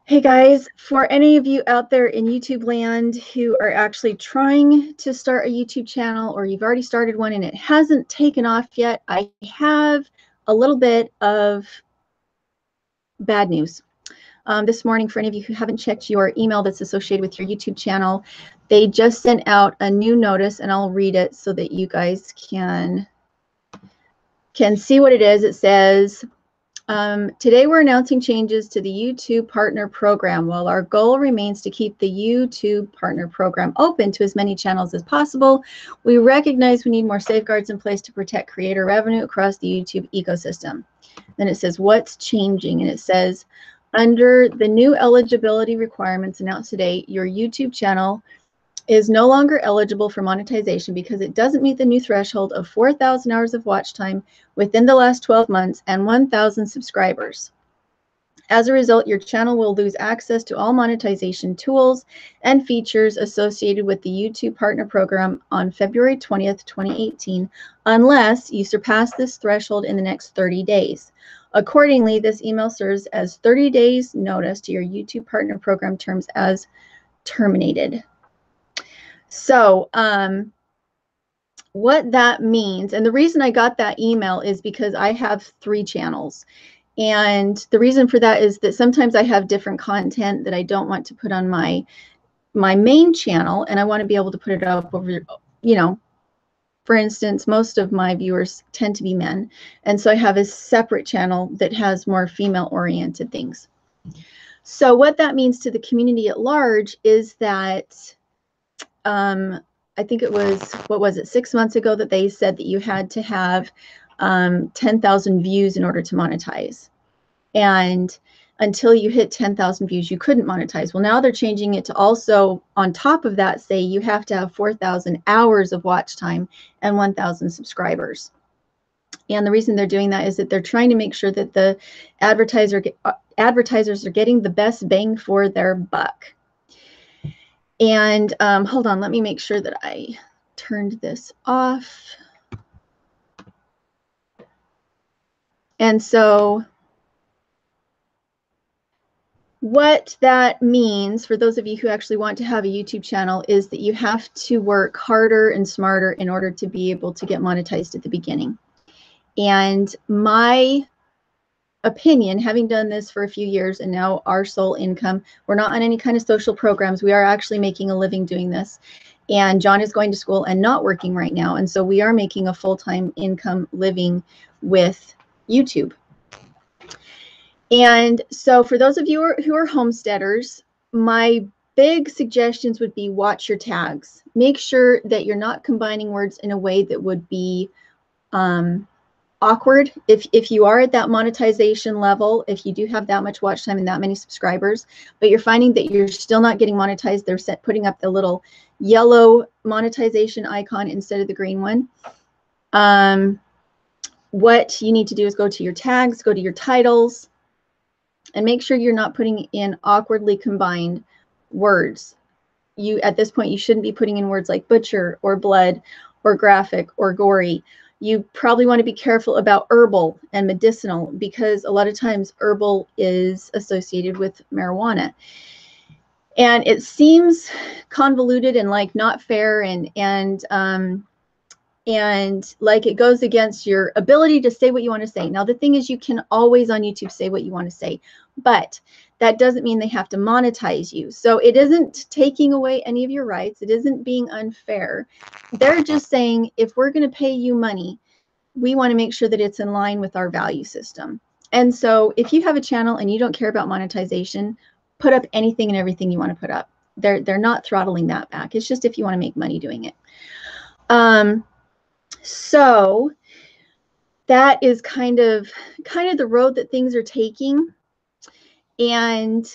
Hey guys, for any of you out there in YouTube land who are actually trying to start a YouTube channel, or you've already started one and it hasn't taken off yet, I have a little bit of bad news. This morning, for any of you who haven't checked your email that's associated with your YouTube channel, they just sent out a new notice, and I'll read it so that you guys can see what it is. It says, today we're announcing changes to the YouTube Partner Program. While our goal remains to keep the YouTube Partner Program open to as many channels as possible, we recognize we need more safeguards in place to protect creator revenue across the YouTube ecosystem. Then it says, what's changing? And it says, under the new eligibility requirements announced today, your YouTube channel is no longer eligible for monetization because it doesn't meet the new threshold of 4,000 hours of watch time within the last 12 months and 1,000 subscribers. As a result, your channel will lose access to all monetization tools and features associated with the YouTube Partner Program on February 20th, 2018, unless you surpass this threshold in the next 30 days. Accordingly, this email serves as 30 days notice to your YouTube Partner Program terms as terminated. So what that means, and the reason I got that email is because I have 3 channels. And the reason for that is that sometimes I have different content that I don't want to put on my main channel, and I want to be able to put it up over, you know, for instance, most of my viewers tend to be men. And so I have a separate channel that has more female-oriented things. So what that means to the community at large is that I think it was, what was it, 6 months ago that they said that you had to have 10,000 views in order to monetize. And until you hit 10,000 views, you couldn't monetize. Well, now they're changing it to also, on top of that, say you have to have 4,000 hours of watch time and 1,000 subscribers. And the reason they're doing that is that they're trying to make sure that the advertisers are getting the best bang for their buck. And hold on, let me make sure that I turned this off. And so what that means for those of you who actually want to have a YouTube channel is that you have to work harder and smarter in order to be able to get monetized at the beginning. And my opinion, having done this for a few years and now our sole income, we're not on any kind of social programs. We are actually making a living doing this. And John is going to school and not working right now. And so we are making a full-time income living with YouTube. And so for those of you who are homesteaders, my big suggestions would be watch your tags. Make sure that you're not combining words in a way that would be awkward. If you are at that monetization level, if you do have that much watch time and that many subscribers, but you're finding that you're still not getting monetized, they're putting up the little yellow monetization icon instead of the green one. What you need to do is go to your tags, go to your titles, and make sure you're not putting in awkwardly combined words. At this point, you shouldn't be putting in words like butcher or blood or graphic or gory. You probably want to be careful about herbal and medicinal, because a lot of times herbal is associated with marijuana. And it seems convoluted and like not fair, and like it goes against your ability to say what you want to say. Now, the thing is, you can always on YouTube say what you want to say, but that doesn't mean they have to monetize you. So it isn't taking away any of your rights. It isn't being unfair. They're just saying, if we're going to pay you money, we want to make sure that it's in line with our value system. And so if you have a channel and you don't care about monetization, put up anything and everything you want to put up. They're not throttling that back. It's just if you want to make money doing it. So that is kind of the road that things are taking. And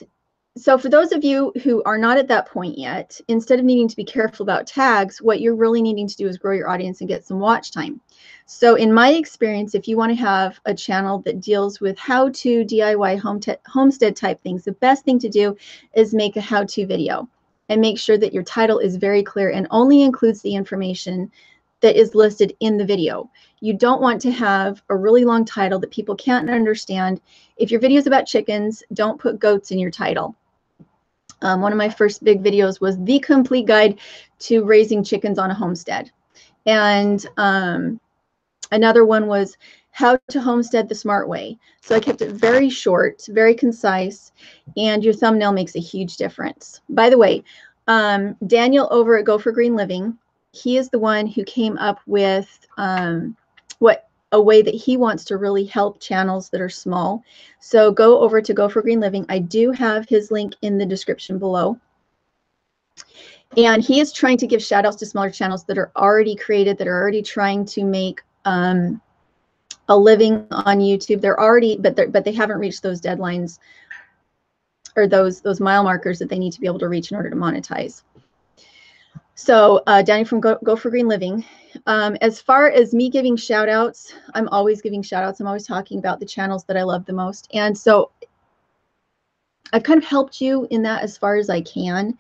so for those of you who are not at that point yet, instead of needing to be careful about tags, what you're really needing to do is grow your audience and get some watch time. So in my experience, if you want to have a channel that deals with how-to DIY homestead type things, the best thing to do is make a how-to video and make sure that your title is very clear and only includes the information that is listed in the video. You don't want to have a really long title that people can't understand. If your video is about chickens, don't put goats in your title. One of my first big videos was the complete guide to raising chickens on a homestead. And another one was how to homestead the smart way. So I kept it very short, very concise, and your thumbnail makes a huge difference. By the way, Daniel over at Go for Green Living, he is the one who came up with a way that he wants to really help channels that are small. So go over to Go for Green Living. I do have his link in the description below. And he is trying to give shout outs to smaller channels that are already created, that are already trying to make a living on YouTube. They're already, but they haven't reached those deadlines or those mile markers that they need to be able to reach in order to monetize. So Danny from Go for Green Living. As far as me giving shout outs, I'm always giving shout outs. I'm always talking about the channels that I love the most. And so I've kind of helped you in that as far as I can.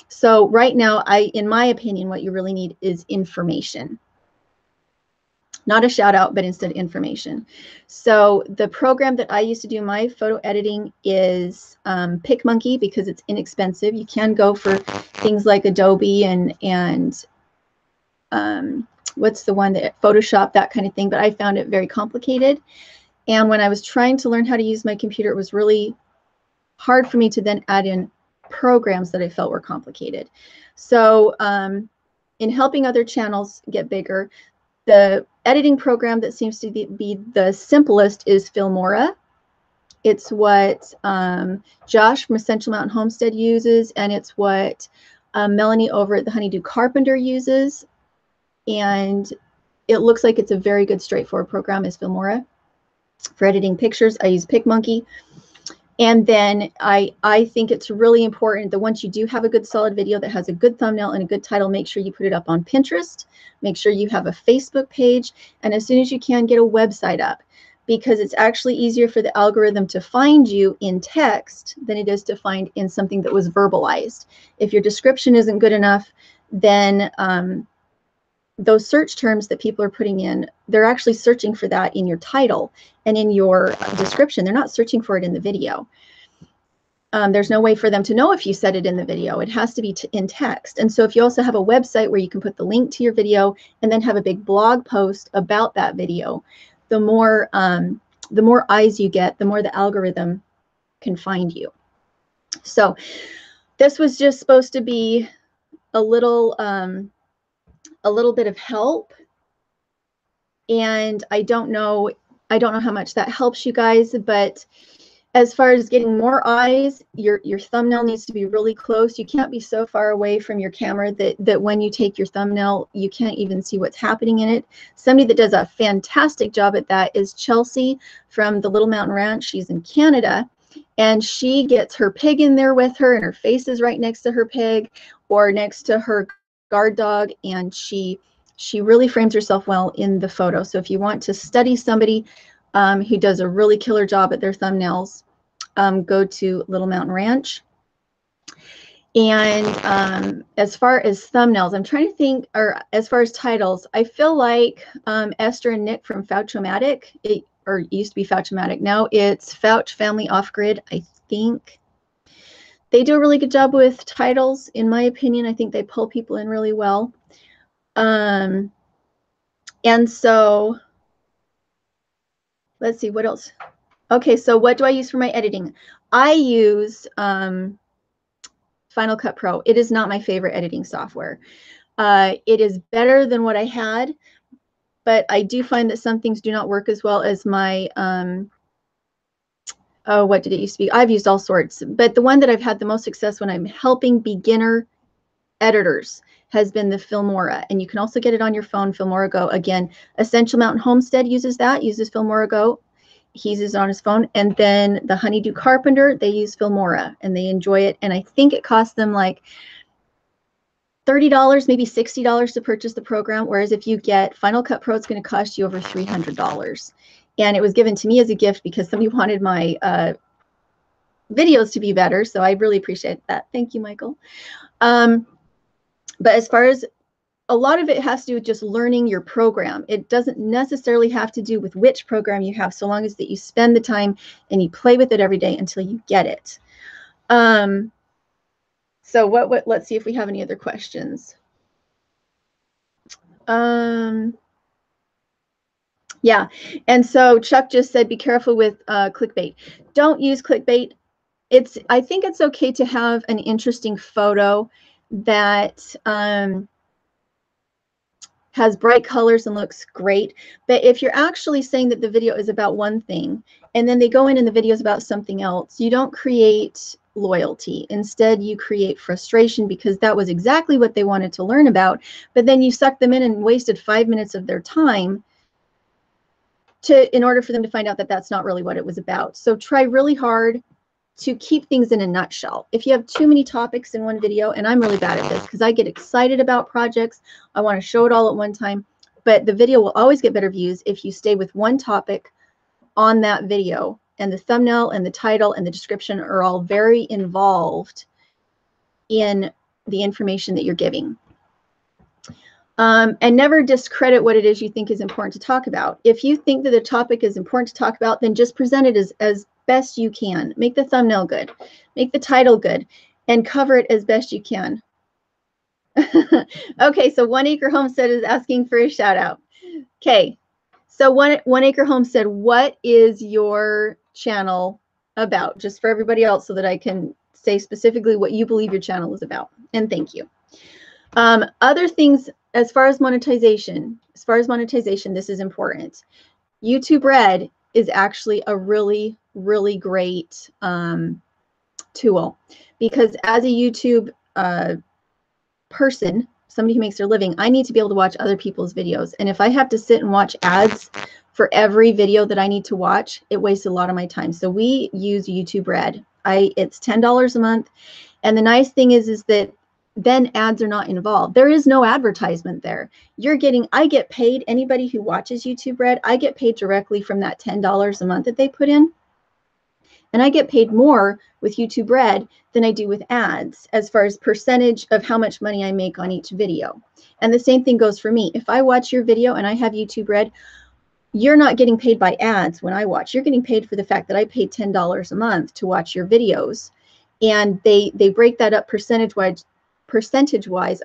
So right now, in my opinion, what you really need is information. Not a shout out, but instead information. So the program that I used to do my photo editing is PicMonkey, because it's inexpensive. You can go for things like Adobe and what's the one that Photoshop, that kind of thing. But I found it very complicated. And when I was trying to learn how to use my computer, it was really hard for me to then add in programs that I felt were complicated. So in helping other channels get bigger, the editing program that seems to be the simplest is Filmora. It's what Josh from Essential Mountain Homestead uses, and it's what Melanie over at the Honeydew Carpenter uses. And it looks like it's a very good, straightforward program, is Filmora. For editing pictures, I use PicMonkey. And then I think it's really important that once you do have a good solid video that has a good thumbnail and a good title, make sure you put it up on Pinterest, make sure you have a Facebook page, and as soon as you can, get a website up, because it's actually easier for the algorithm to find you in text than it is to find in something that was verbalized. If your description isn't good enough, then those search terms that people are putting in, they're actually searching for that in your title and in your description. They're not searching for it in the video. There's no way for them to know if you said it in the video. It has to be in text. And so if you also have a website where you can put the link to your video and then have a big blog post about that video, the more eyes you get, the more the algorithm can find you. So this was just supposed to be a little bit of help, and I don't know how much that helps you guys, but as far as getting more eyes, your thumbnail needs to be really close. You can't be so far away from your camera that when you take your thumbnail, you can't even see what's happening in it. Somebody that does a fantastic job at that is Chelsea from the Little Mountain Ranch. She's in Canada, and she gets her pig in there with her, and her face is right next to her pig or next to her guard dog, and she really frames herself well in the photo. So if you want to study somebody who does a really killer job at their thumbnails, go to Little Mountain Ranch. And as far as thumbnails, I'm trying to think, or as far as titles, I feel like Esther and Nick from Fouchomatic, or it used to be Fouchomatic, now it's Fouch Family Off Grid, I think. They do a really good job with titles, in my opinion. I think they pull people in really well. And so let's see, what else? Okay, so what do I use for my editing? I use Final Cut Pro. It is not my favorite editing software. It is better than what I had, but I do find that some things do not work as well as my oh, what did it used to be? I've used all sorts, but the one that I've had the most success when I'm helping beginner editors has been the Filmora, and you can also get it on your phone, Filmora Go. Again, Essential Mountain Homestead uses Filmora Go. He uses it on his phone. And then the Honeydew Carpenter, they use Filmora, and they enjoy it. And I think it costs them like $30, maybe $60 to purchase the program, whereas if you get Final Cut Pro, it's going to cost you over $300. And it was given to me as a gift because somebody wanted my videos to be better. So I really appreciate that. Thank you, Michael. But as far as a lot of it has to do with just learning your program. It doesn't necessarily have to do with which program you have, so long as that you spend the time and you play with it every day until you get it. So let's see if we have any other questions. Yeah, and so Chuck just said, be careful with clickbait. Don't use clickbait. I think it's okay to have an interesting photo that has bright colors and looks great. But if you're actually saying that the video is about one thing, and then they go in and the video is about something else, you don't create loyalty. Instead, you create frustration, because that was exactly what they wanted to learn about. But then you sucked them in and wasted 5 minutes of their time in order for them to find out that that's not really what it was about. So try really hard to keep things in a nutshell. If you have too many topics in one video, and I'm really bad at this because I get excited about projects, I want to show it all at one time, but the video will always get better views if you stay with one topic on that video, and the thumbnail and the title and the description are all very involved in the information that you're giving. And never discredit what it is you think is important to talk about. If you think that the topic is important to talk about, then just present it as best you can. Make the thumbnail good, make the title good, and cover it as best you can. Okay, so 1 Acre Homestead is asking for a shout out. Okay, so one Acre Homestead, what is your channel about? Just for everybody else, so that I can say specifically what you believe your channel is about. And thank you. Other things, as far as monetization, this is important. YouTube Red is actually a really, really great tool, because as a YouTube person, somebody who makes their living, I need to be able to watch other people's videos. And if I have to sit and watch ads for every video that I need to watch, it wastes a lot of my time. So we use YouTube Red. It's $10 a month. And the nice thing is that then ads are not involved. There is no advertisement there. I get paid, anybody who watches YouTube Red, I get paid directly from that $10 a month that they put in. And I get paid more with YouTube Red than I do with ads, as far as percentage of how much money I make on each video. And the same thing goes for me. If I watch your video and I have YouTube Red, you're not getting paid by ads when I watch. You're getting paid for the fact that I paid $10 a month to watch your videos. And they break that up percentage-wise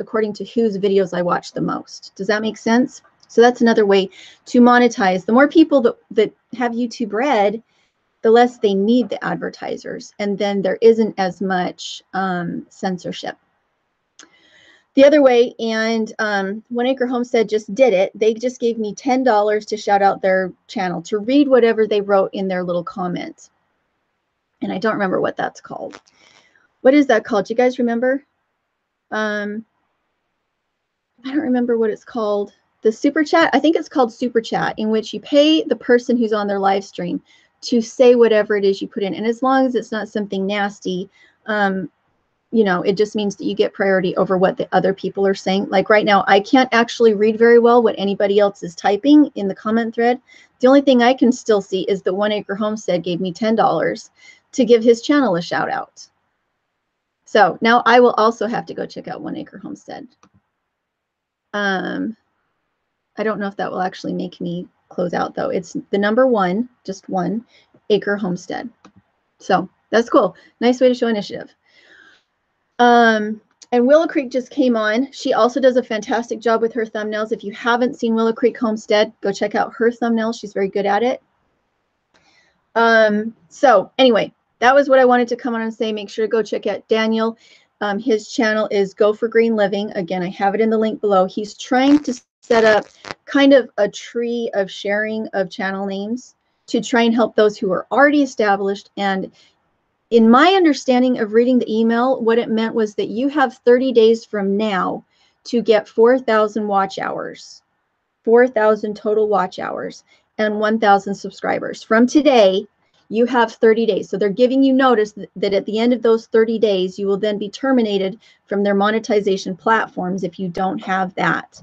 according to whose videos I watch the most. Does that make sense? So that's another way to monetize. The more people that have YouTube Red, the less they need the advertisers, and then there isn't as much censorship. The other way, and 1 Acre Homestead just did it, they just gave me $10 to shout out their channel, to read whatever they wrote in their little comment. And I don't remember what that's called. What is that called? Do you guys remember? I don't remember what it's called. The super chat? I think it's called super chat, in which you pay the person who's on their live stream to say whatever it is you put in. And as long as it's not something nasty, you know, it just means that you get priority over what the other people are saying. Like right now, I can't actually read very well what anybody else is typing in the comment thread. The only thing I can still see is that 1 Acre Homestead gave me $10 to give his channel a shout out. So now I will also have to go check out 1 Acre Homestead. I don't know if that will actually make me close out, though. It's the number 1, just 1 Acre Homestead. So that's cool. Nice way to show initiative. And Willow Creek just came on. She also does a fantastic job with her thumbnails. If you haven't seen Willow Creek Homestead, go check out her thumbnails. She's very good at it. So anyway, that was what I wanted to come on and say. Make sure to go check out Daniel. His channel is Go for Green Living. Again, I have it in the link below. He's trying to set up kind of a tree of sharing of channel names to try and help those who are already established. And in my understanding of reading the email, what it meant was that you have 30 days from now to get 4,000 watch hours, 4,000 total watch hours, and 1,000 subscribers. From today, you have 30 days. So they're giving you notice that at the end of those 30 days, you will then be terminated from their monetization platforms if you don't have that.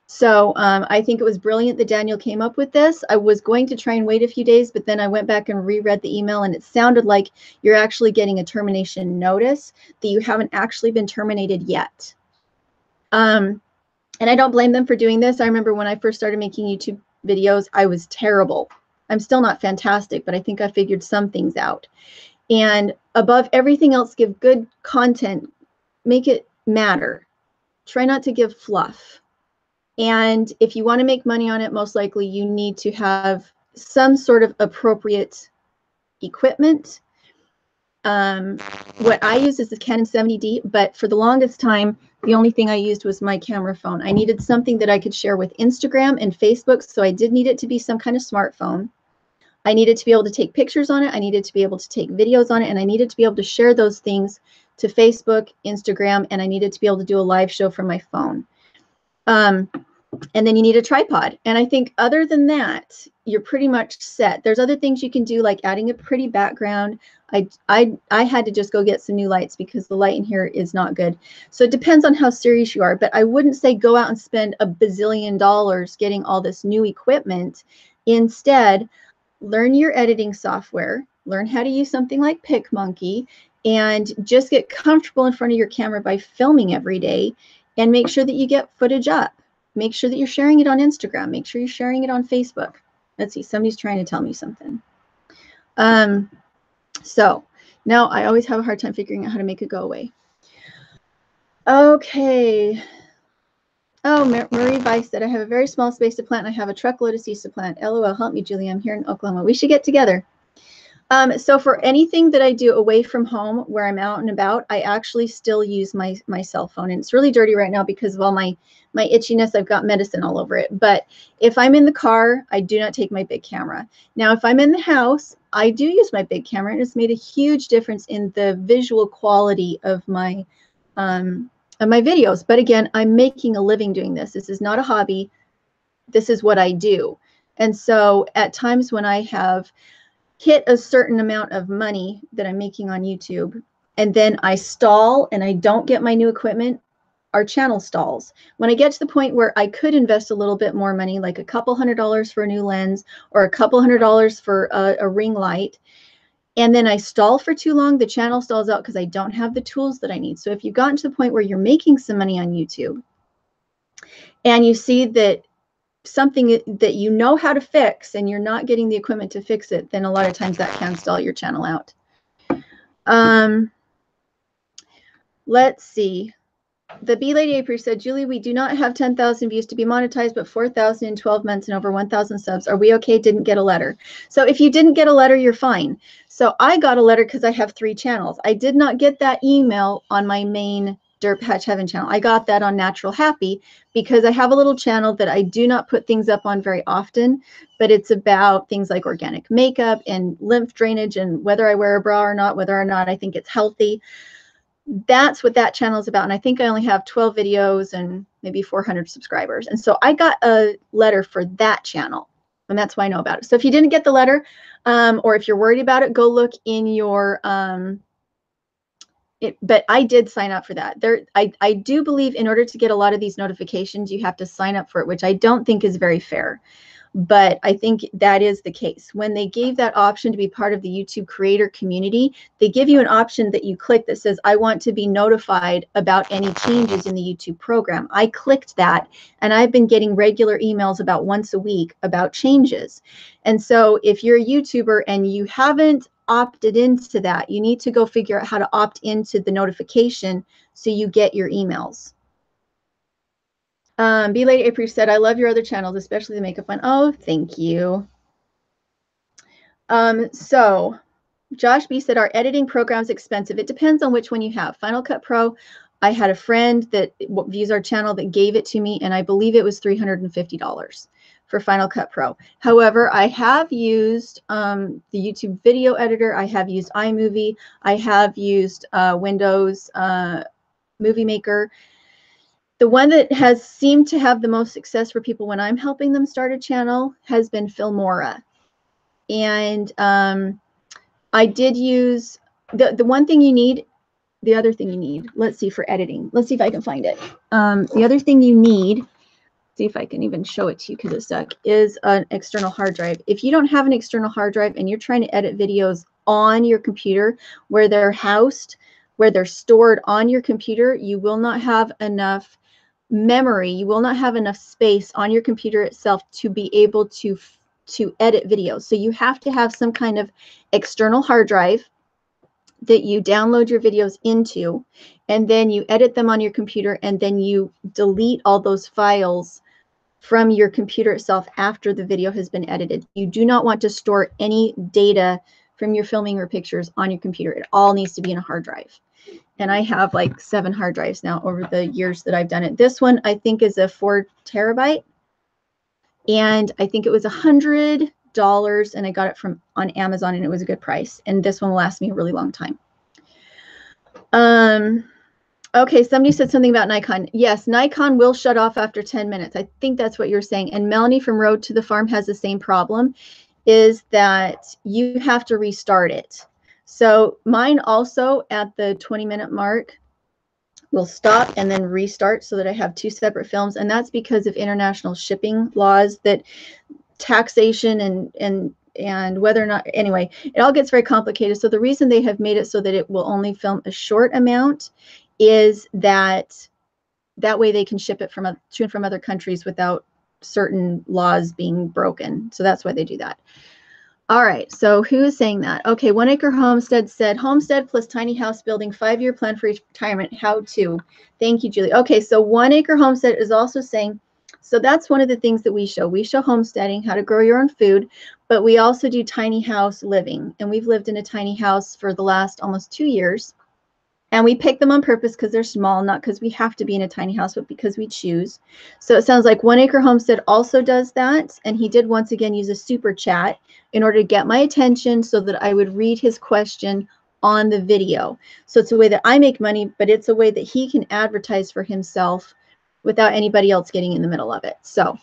So I think it was brilliant that Daniel came up with this. I was going to try and wait a few days, but then I went back and reread the email, and it sounded like you're actually getting a termination notice, that you haven't actually been terminated yet. And I don't blame them for doing this. I remember when I first started making YouTube videos, I was terrible. I'm still not fantastic, but I think I figured some things out. And above everything else, give good content. Make it matter. Try not to give fluff. And if you want to make money on it, most likely you need to have some sort of appropriate equipment. What I use is the Canon 70D, but for the longest time, the only thing I used was my camera phone. I needed something that I could share with Instagram and Facebook, so I did need it to be some kind of smartphone. I needed to be able to take pictures on it. I needed to be able to take videos on it, and I needed to be able to share those things to Facebook, Instagram, and I needed to be able to do a live show from my phone. And then you need a tripod. And I think other than that, you're pretty much set. There's other things you can do, like adding a pretty background. I had to just go get some new lights because the light in here is not good. So it depends on how serious you are, but I wouldn't say go out and spend a bazillion dollars getting all this new equipment. Instead, learn your editing software, learn how to use something like PicMonkey, and just get comfortable in front of your camera by filming every day, and make sure that you get footage up. Make sure that you're sharing it on Instagram. Make sure you're sharing it on Facebook. Let's see, somebody's trying to tell me something. So now I always have a hard time figuring out how to make it go away. Okay. Oh, Marie Weiss said, I have a very small space to plant and I have a truckload of seeds to plant. LOL, help me, Julie. I'm here in Oklahoma. We should get together. So for anything that I do away from home where I'm out and about, I actually still use my cell phone. And it's really dirty right now because of all my itchiness. I've got medicine all over it. But if I'm in the car, I do not take my big camera. Now, if I'm in the house, I do use my big camera, and it's made a huge difference in the visual quality of my videos. But again, I'm making a living doing this. This is not a hobby. This is what I do. And so at times when I have hit a certain amount of money that I'm making on YouTube, and then I stall and I don't get my new equipment, our channel stalls. When I get to the point where I could invest a little bit more money, like a couple $100s for a new lens or a couple $100s for a ring light, and then I stall for too long, the channel stalls out because I don't have the tools that I need. So if you've gotten to the point where you're making some money on YouTube and you see that something that you know how to fix and you're not getting the equipment to fix it, then a lot of times that can stall your channel out. Let's see. The Bee Lady April said, Julie, we do not have 10,000 views to be monetized, but 4,000 in 12 months and over 1,000 subs. Are we okay? Didn't get a letter. So if you didn't get a letter, you're fine. So I got a letter because I have 3 channels. I did not get that email on my main Dirtpatcheaven channel. I got that on Natural Happy because I have a little channel that I do not put things up on very often, but it's about things like organic makeup and lymph drainage and whether I wear a bra or not, whether or not I think it's healthy. That's what that channel is about. And I think I only have 12 videos and maybe 400 subscribers. And so I got a letter for that channel, and that's why I know about it. So if you didn't get the letter, or if you're worried about it, go look in your, but I did sign up for that. I do believe in order to get a lot of these notifications, you have to sign up for it, which I don't think is very fair. But I think that is the case. When they gave that option to be part of the YouTube creator community, they give you an option that you click that says, I want to be notified about any changes in the YouTube program. I clicked that, and I've been getting regular emails about once a week about changes. And so if you're a YouTuber and you haven't opted into that, you need to go figure out how to opt into the notification so you get your emails. Bee Lady April said, I love your other channels, especially the makeup one. Oh, thank you. So Josh B said, our editing program's expensive. It depends on which one you have. Final Cut Pro, I had a friend that views our channel that gave it to me, and I believe it was $350 for Final Cut Pro. However, I have used the YouTube video editor. I have used iMovie. I have used Windows Movie Maker. The one that has seemed to have the most success for people when I'm helping them start a channel has been Filmora. And I did use the one thing you need, the other thing you need, let's see, for editing. Let's see if I can find it. The other thing you need, see if I can even show it to you because it's stuck, is an external hard drive. If you don't have an external hard drive and you're trying to edit videos on your computer where they're housed, where they're stored on your computer, you will not have enough memory, you will not have enough space on your computer itself to be able to edit videos. So you have to have some kind of external hard drive that you download your videos into, and then you edit them on your computer, and then you delete all those files from your computer itself after the video has been edited. You do not want to store any data from your filming or pictures on your computer. It all needs to be in a hard drive. And I have like 7 hard drives now over the years that I've done it. This one I think is a 4 terabyte, and I think it was $100, and I got it from on Amazon, and it was a good price. And this one will last me a really long time. Okay, somebody said something about Nikon. Yes, Nikon will shut off after 10 minutes. I think that's what you're saying. And Melanie from Road to the Farm has the same problem, is that you have to restart it. So mine also at the 20-minute mark will stop and then restart so that I have 2 separate films. And that's because of international shipping laws, that taxation and whether or not, anyway, it all gets very complicated. So the reason they have made it so that it will only film a short amount is that way they can ship it to and from other countries without certain laws being broken. So that's why they do that. All right, so who is saying that? Okay, 1 Acre Homestead said, homestead plus tiny house building, 5-year plan for retirement, how to. Thank you, Julie. Okay, so 1 Acre Homestead is also saying, so that's one of the things that we show. We show homesteading, how to grow your own food, but we also do tiny house living. And we've lived in a tiny house for the last almost 2 years. And we pick them on purpose because they're small, not because we have to be in a tiny house, but because we choose. So it sounds like 1 Acre Homestead also does that. And he did once again use a super chat in order to get my attention so that I would read his question on the video. So it's a way that I make money, but it's a way that he can advertise for himself without anybody else getting in the middle of it. So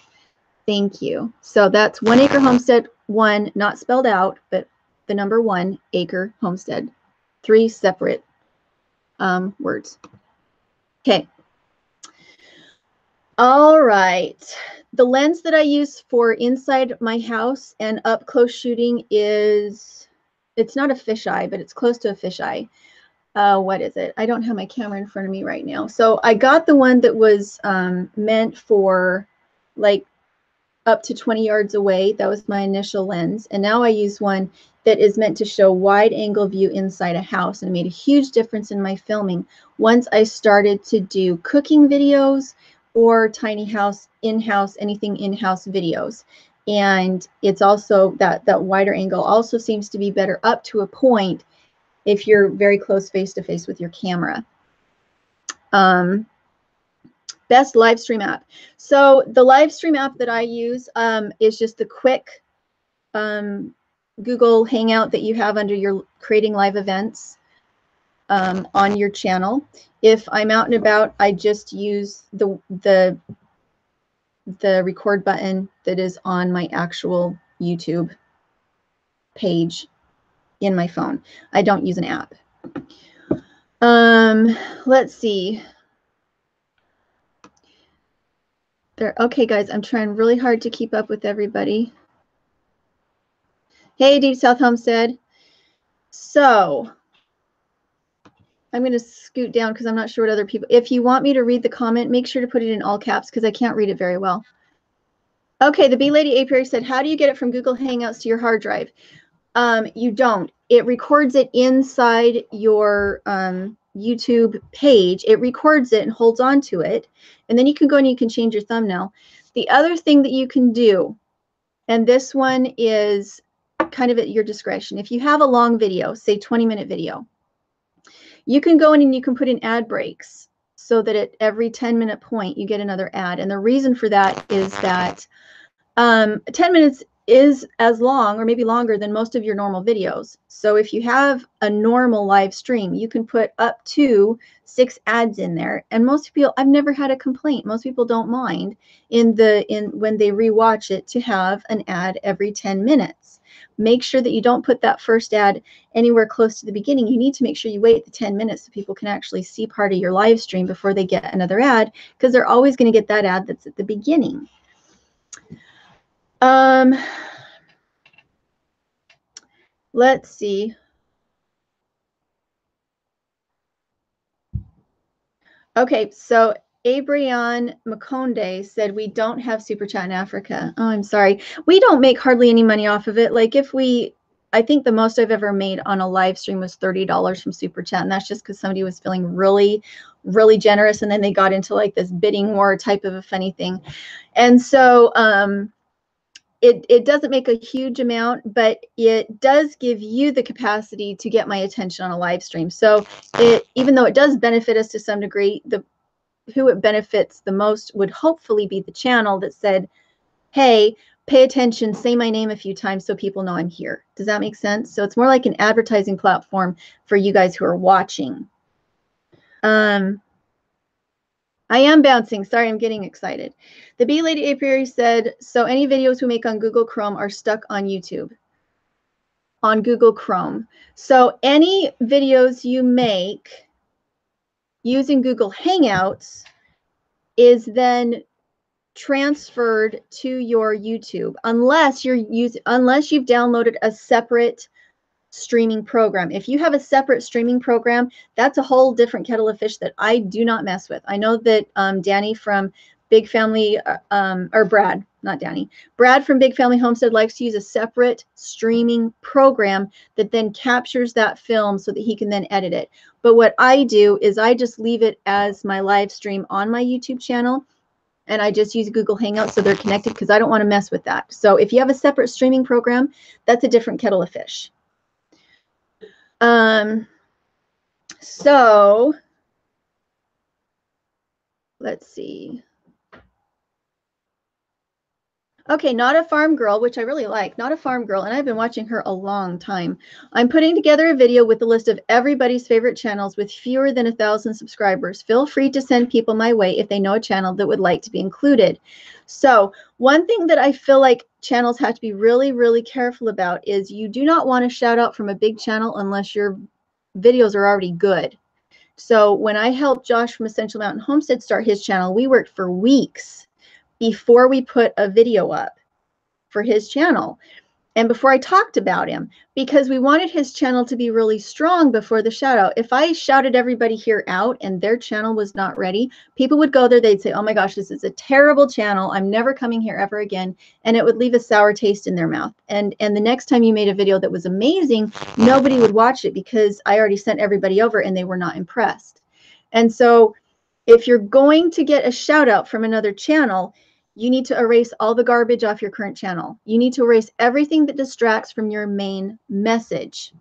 thank you. So that's 1 Acre Homestead 1, not spelled out, but the number 1 Acre Homestead. 3 separate words. Okay. All right. The lens that I use for inside my house and up close shooting is, it's not a fisheye, but it's close to a fisheye. What is it? I don't have my camera in front of me right now. So I got the one that was meant for like up to 20 yards away. That was my initial lens. And now I use one that is meant to show wide angle view inside a house, and it made a huge difference in my filming once I started to do cooking videos or tiny house, in-house, anything in-house videos. And it's also that wider angle also seems to be better up to a point if you're very close face-to-face with your camera. Best Livestream app. So the Livestream app that I use is just the quick Google Hangout that you have under your creating live events on your channel. If I'm out and about, I just use the record button that is on my actual YouTube page in my phone. I don't use an app. Let's see. Okay, guys, I'm trying really hard to keep up with everybody. Hey, Deep South Homestead. So I'm going to scoot down because I'm not sure what other people. If you want me to read the comment, make sure to put it in all caps because I can't read it very well. Okay, the Bee Lady Apiary said, how do you get it from Google Hangouts to your hard drive? You don't. It records it inside your YouTube page. It records it and holds on to it. And then you can go and you can change your thumbnail. The other thing that you can do, and this one is kind of at your discretion. If you have a long video, say 20-minute video, you can go in and you can put in ad breaks so that at every 10-minute point you get another ad. And the reason for that is that 10 minutes is as long or maybe longer than most of your normal videos. So if you have a normal live stream, you can put up to 6 ads in there. And most people, I've never had a complaint. Most people don't mind when they rewatch it to have an ad every 10 minutes. Make sure that you don't put that first ad anywhere close to the beginning. You need to make sure you wait the 10 minutes so people can actually see part of your live stream before they get another ad, because they're always going to get that ad that's at the beginning. Let's see. Okay, so Abrian Makonde said we don't have Super Chat in Africa. Oh, I'm sorry. We don't make hardly any money off of it. Like I think the most I've ever made on a live stream was $30 from Super Chat. And that's just because somebody was feeling really, really generous. And then they got into like this bidding war type of a funny thing. And so it doesn't make a huge amount, but it does give you the capacity to get my attention on a live stream. So even though it does benefit us to some degree, who it benefits the most would hopefully be the channel that said, hey, pay attention, say my name a few times so people know I'm here. Does that make sense? So it's more like an advertising platform for you guys who are watching. I am bouncing. Sorry, I'm getting excited. The Bee Lady Apiary said, so any videos we make on Google Chrome are stuck on YouTube. On Google Chrome. So any videos you make using Google Hangouts is then transferred to your YouTube unless you've downloaded a separate streaming program. If you have a separate streaming program, that's a whole different kettle of fish that I do not mess with. I know that Danny from Big Family, or Brad, not Danny, Brad from Big Family Homestead likes to use a separate streaming program that then captures that film so that he can then edit it. But what I do is I just leave it as my live stream on my YouTube channel, and I just use Google Hangouts so they're connected because I don't want to mess with that. So if you have a separate streaming program, that's a different kettle of fish. So let's see. Okay, Not a Farm Girl, which I really like. Not a Farm Girl, and I've been watching her a long time. I'm putting together a video with a list of everybody's favorite channels with fewer than 1,000 subscribers. Feel free to send people my way if they know a channel that would like to be included. So one thing that I feel like channels have to be really, really careful about is you do not want to shout out from a big channel unless your videos are already good. So when I helped Josh from Essential Mountain Homestead start his channel, we worked for weeks before we put a video up for his channel and before I talked about him, because we wanted his channel to be really strong before the shout out. If I shouted everybody here out and their channel was not ready, people would go there, they'd say, oh my gosh, this is a terrible channel, I'm never coming here ever again, and it would leave a sour taste in their mouth. And the next time you made a video that was amazing, nobody would watch it because I already sent everybody over and they were not impressed. And so if you're going to get a shout out from another channel, you need to erase all the garbage off your current channel. You need to erase everything that distracts from your main message.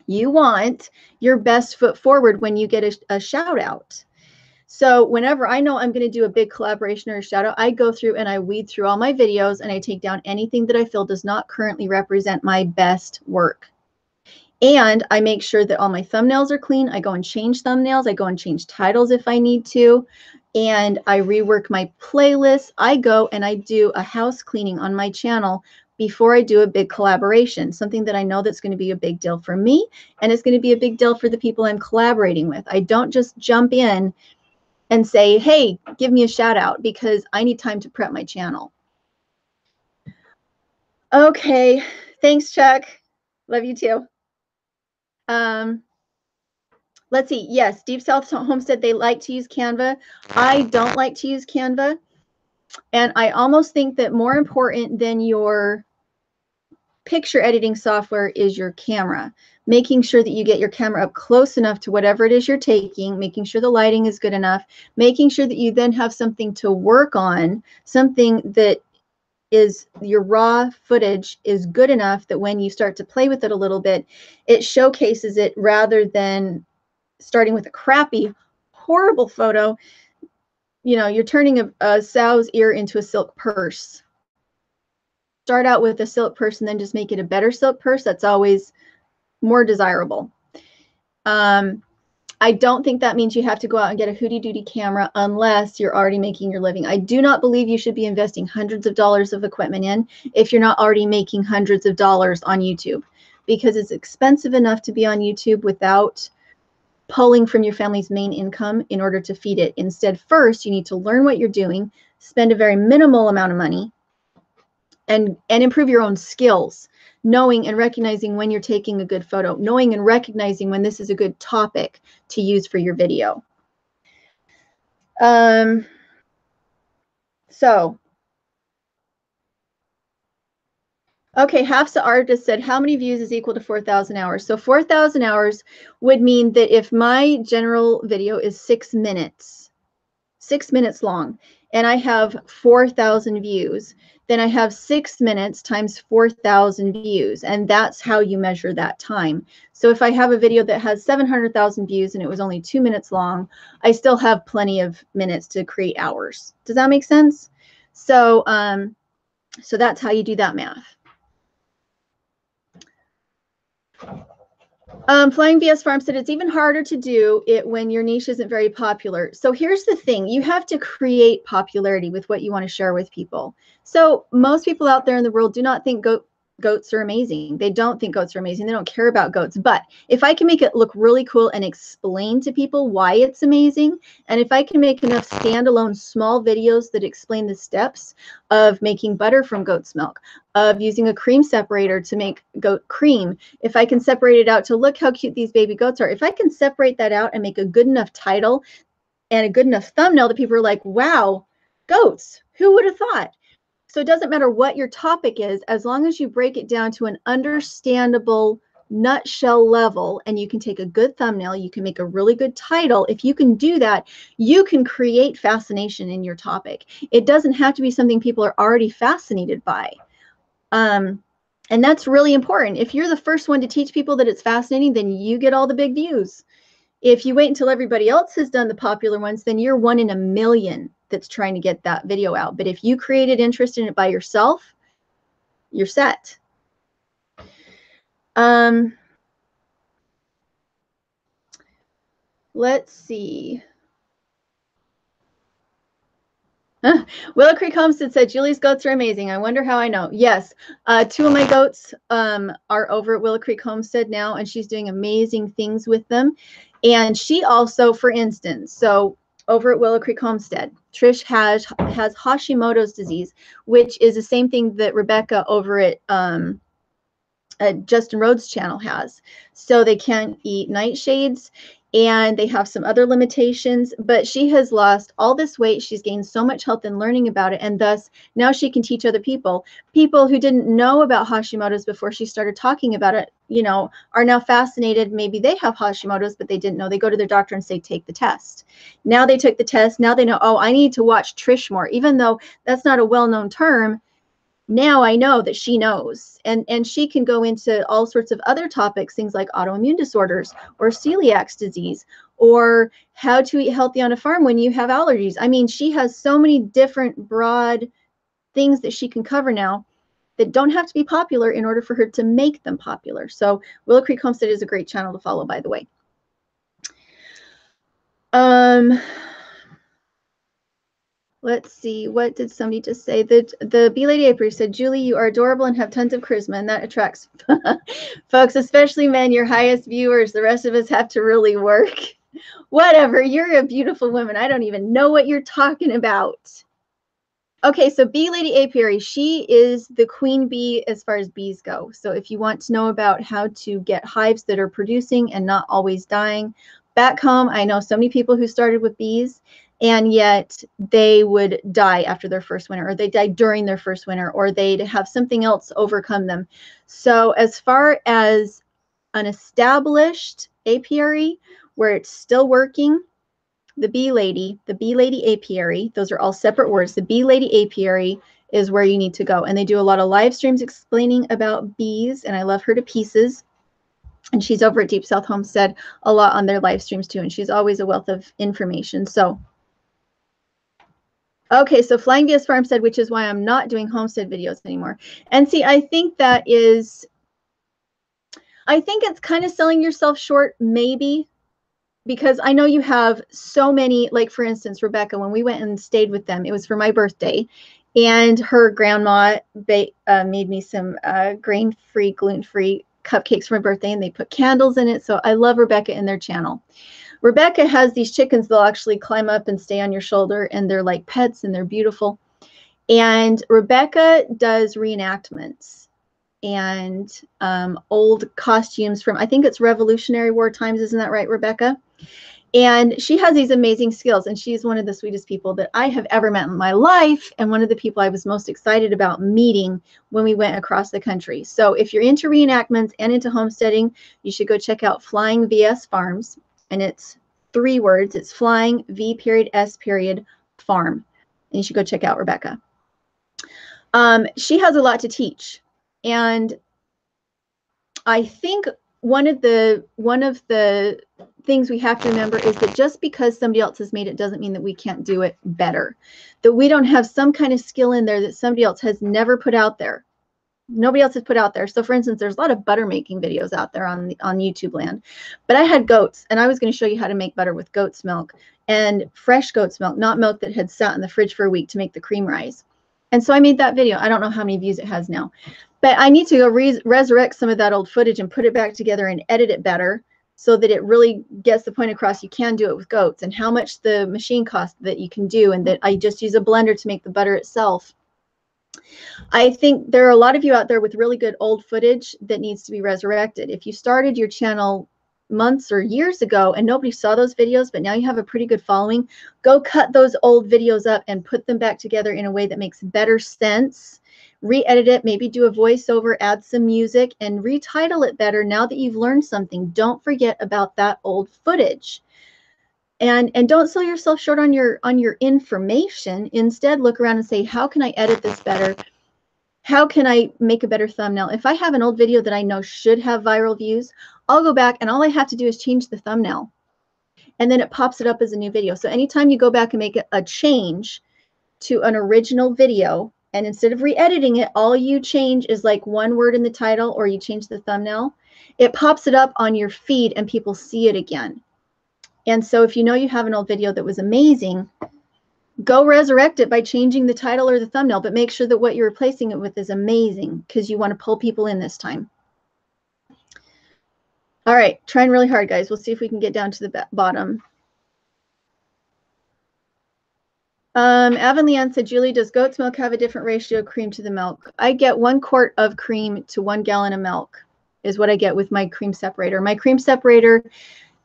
You want your best foot forward when you get a shout out. So whenever I know I'm going to do a big collaboration or a shout out, I go through and I weed through all my videos and I take down anything that I feel does not currently represent my best work. And I make sure that all my thumbnails are clean. I go and change thumbnails. I go and change titles if I need to. And I rework my playlists. I go and I do a house cleaning on my channel before I do a big collaboration, something that I know that's going to be a big deal for me and it's going to be a big deal for the people I'm collaborating with. I don't just jump in and say, hey, give me a shout out, because I need time to prep my channel. Okay, thanks, Chuck. Love you too. Let's see. Yes, Deep South Homestead, they like to use Canva. I don't like to use Canva. And I almost think that more important than your picture editing software is your camera. Making sure that you get your camera up close enough to whatever it is you're taking, making sure the lighting is good enough, making sure that you then have something to work on, something that is your raw footage is good enough that when you start to play with it a little bit, it showcases it rather than starting with a crappy, horrible photo. You know, you're turning a sow's ear into a silk purse. Start out with a silk purse and then just make it a better silk purse. That's always more desirable. I don't think that means you have to go out and get a hooty-dooty camera unless you're already making your living. I do not believe you should be investing hundreds of dollars of equipment in if you're not already making hundreds of dollars on YouTube, because it's expensive enough to be on YouTube without pulling from your family's main income in order to feed it. Instead, first, you need to learn what you're doing, spend a very minimal amount of money, and improve your own skills, knowing and recognizing when you're taking a good photo, knowing and recognizing when this is a good topic to use for your video. So, okay, Hafsa Artist said, how many views is equal to 4,000 hours? So 4,000 hours would mean that if my general video is 6 minutes long, and I have 4,000 views, then I have 6 minutes times 4,000 views, and that's how you measure that time. So if I have a video that has 700,000 views and it was only 2 minutes long, I still have plenty of minutes to create hours. Does that make sense? So, so that's how you do that math. Flying BS Farm said it's even harder to do it when your niche isn't very popular. So here's the thing. You have to create popularity with what you want to share with people. So most people out there in the world do not think goats are amazing. They don't think goats are amazing. They don't care about goats. But if I can make it look really cool and explain to people why it's amazing, and if I can make enough standalone small videos that explain the steps of making butter from goat's milk, of using a cream separator to make goat cream, if I can separate it out to look how cute these baby goats are, if I can separate that out and make a good enough title and a good enough thumbnail that people are like, wow, goats, who would have thought? So it doesn't matter what your topic is, as long as you break it down to an understandable nutshell level, and you can take a good thumbnail, you can make a really good title. If you can do that, you can create fascination in your topic. It doesn't have to be something people are already fascinated by. And that's really important. If you're the first one to teach people that it's fascinating, then you get all the big views. If you wait until everybody else has done the popular ones, then you're 1 in a million that's trying to get that video out. But if you created interest in it by yourself, you're set. Let's see. Willow Creek Homestead said, Julie's goats are amazing. I wonder how I know. Yes, 2 of my goats are over at Willow Creek Homestead now, and she's doing amazing things with them. And she also, for instance, so over at Willow Creek Homestead, Trish has Hashimoto's disease, which is the same thing that Rebecca over at Justin Rhodes' channel has. So they can't eat nightshades, and they have some other limitations, but she has lost all this weight. She's gained so much health in learning about it, and thus now she can teach other people. People who didn't know about Hashimoto's before she started talking about it, you know, are now fascinated. Maybe they have Hashimoto's, but they didn't know. They go to their doctor and say, take the test. Now they took the test. Now they know, oh, I need to watch Trish more. Even though that's not a well-known term, now I know that she knows, and she can go into all sorts of other topics, things like autoimmune disorders or celiac disease, or how to eat healthy on a farm when you have allergies. I mean, she has so many different broad things that she can cover now that don't have to be popular in order for her to make them popular. So Willow Creek Homestead is a great channel to follow, by the way. Let's see, what did somebody just say? The Bee Lady Apiary said, Julie, you are adorable and have tons of charisma, and that attracts folks, especially men, your highest viewers. The rest of us have to really work. Whatever, you're a beautiful woman. I don't even know what you're talking about. Okay, so Bee Lady Apiary, she is the queen bee as far as bees go. So if you want to know about how to get hives that are producing and not always dying, back home, I know so many people who started with bees, and yet they would die after their first winter, or they died during their first winter, or they'd have something else overcome them. So as far as an established apiary where it's still working, the Bee Lady Apiary, those are all separate words. The Bee Lady Apiary is where you need to go. And they do a lot of live streams explaining about bees, and I love her to pieces. And she's over at Deep South Homestead a lot on their live streams too, and she's always a wealth of information. So okay, so Flying VS Farmstead, which is why I'm not doing homestead videos anymore. And see, I think it's kind of selling yourself short, maybe, because I know you have so many, like for instance, Rebecca, when we went and stayed with them, it was for my birthday, and her grandma made me some grain-free, gluten-free cupcakes for my birthday, and they put candles in it. So I love Rebecca and their channel. Rebecca has these chickens, they'll actually climb up and stay on your shoulder, and they're like pets and they're beautiful. And Rebecca does reenactments and old costumes from, I think it's Revolutionary War times, isn't that right, Rebecca? And she has these amazing skills, and she's one of the sweetest people that I have ever met in my life, and one of the people I was most excited about meeting when we went across the country. So if you're into reenactments and into homesteading, you should go check out Flying VS Farms, and it's 3 words. It's Flying V.S. Farm, and you should go check out Rebecca. She has a lot to teach, and I think one of the things we have to remember is that just because somebody else has made it doesn't mean that we can't do it better, that we don't have some kind of skill in there that somebody else has never put out there. Nobody else has put out there. So for instance, there's a lot of butter making videos out there on YouTube land, but I had goats, and I was going to show you how to make butter with goat's milk, and fresh goat's milk, not milk that had sat in the fridge for a week to make the cream rise. And so I made that video. I don't know how many views it has now, but I need to go resurrect some of that old footage and put it back together and edit it better, so that it really gets the point across you can do it with goats, and how much the machine costs that you can do, and that I just use a blender to make the butter itself. I think there are a lot of you out there with really good old footage that needs to be resurrected. If you started your channel months or years ago and nobody saw those videos, but now you have a pretty good following, go cut those old videos up and put them back together in a way that makes better sense. Re-edit it, maybe do a voiceover, add some music, and retitle it better now that you've learned something. Don't forget about that old footage. And don't sell yourself short on your information. Instead, look around and say, how can I edit this better? How can I make a better thumbnail? If I have an old video that I know should have viral views, I'll go back and all I have to do is change the thumbnail, and then it pops it up as a new video. So anytime you go back and make a change to an original video, and instead of re-editing it, all you change is like 1 word in the title, or you change the thumbnail, it pops it up on your feed and people see it again. And so if you know you have an old video that was amazing, go resurrect it by changing the title or the thumbnail, but make sure that what you're replacing it with is amazing, because you want to pull people in this time. All right, trying really hard, guys. We'll see if we can get down to the bottom. Avon Leanne said, Julie, does goat's milk have a different ratio of cream to the milk? I get 1 quart of cream to 1 gallon of milk is what I get with my cream separator. My cream separator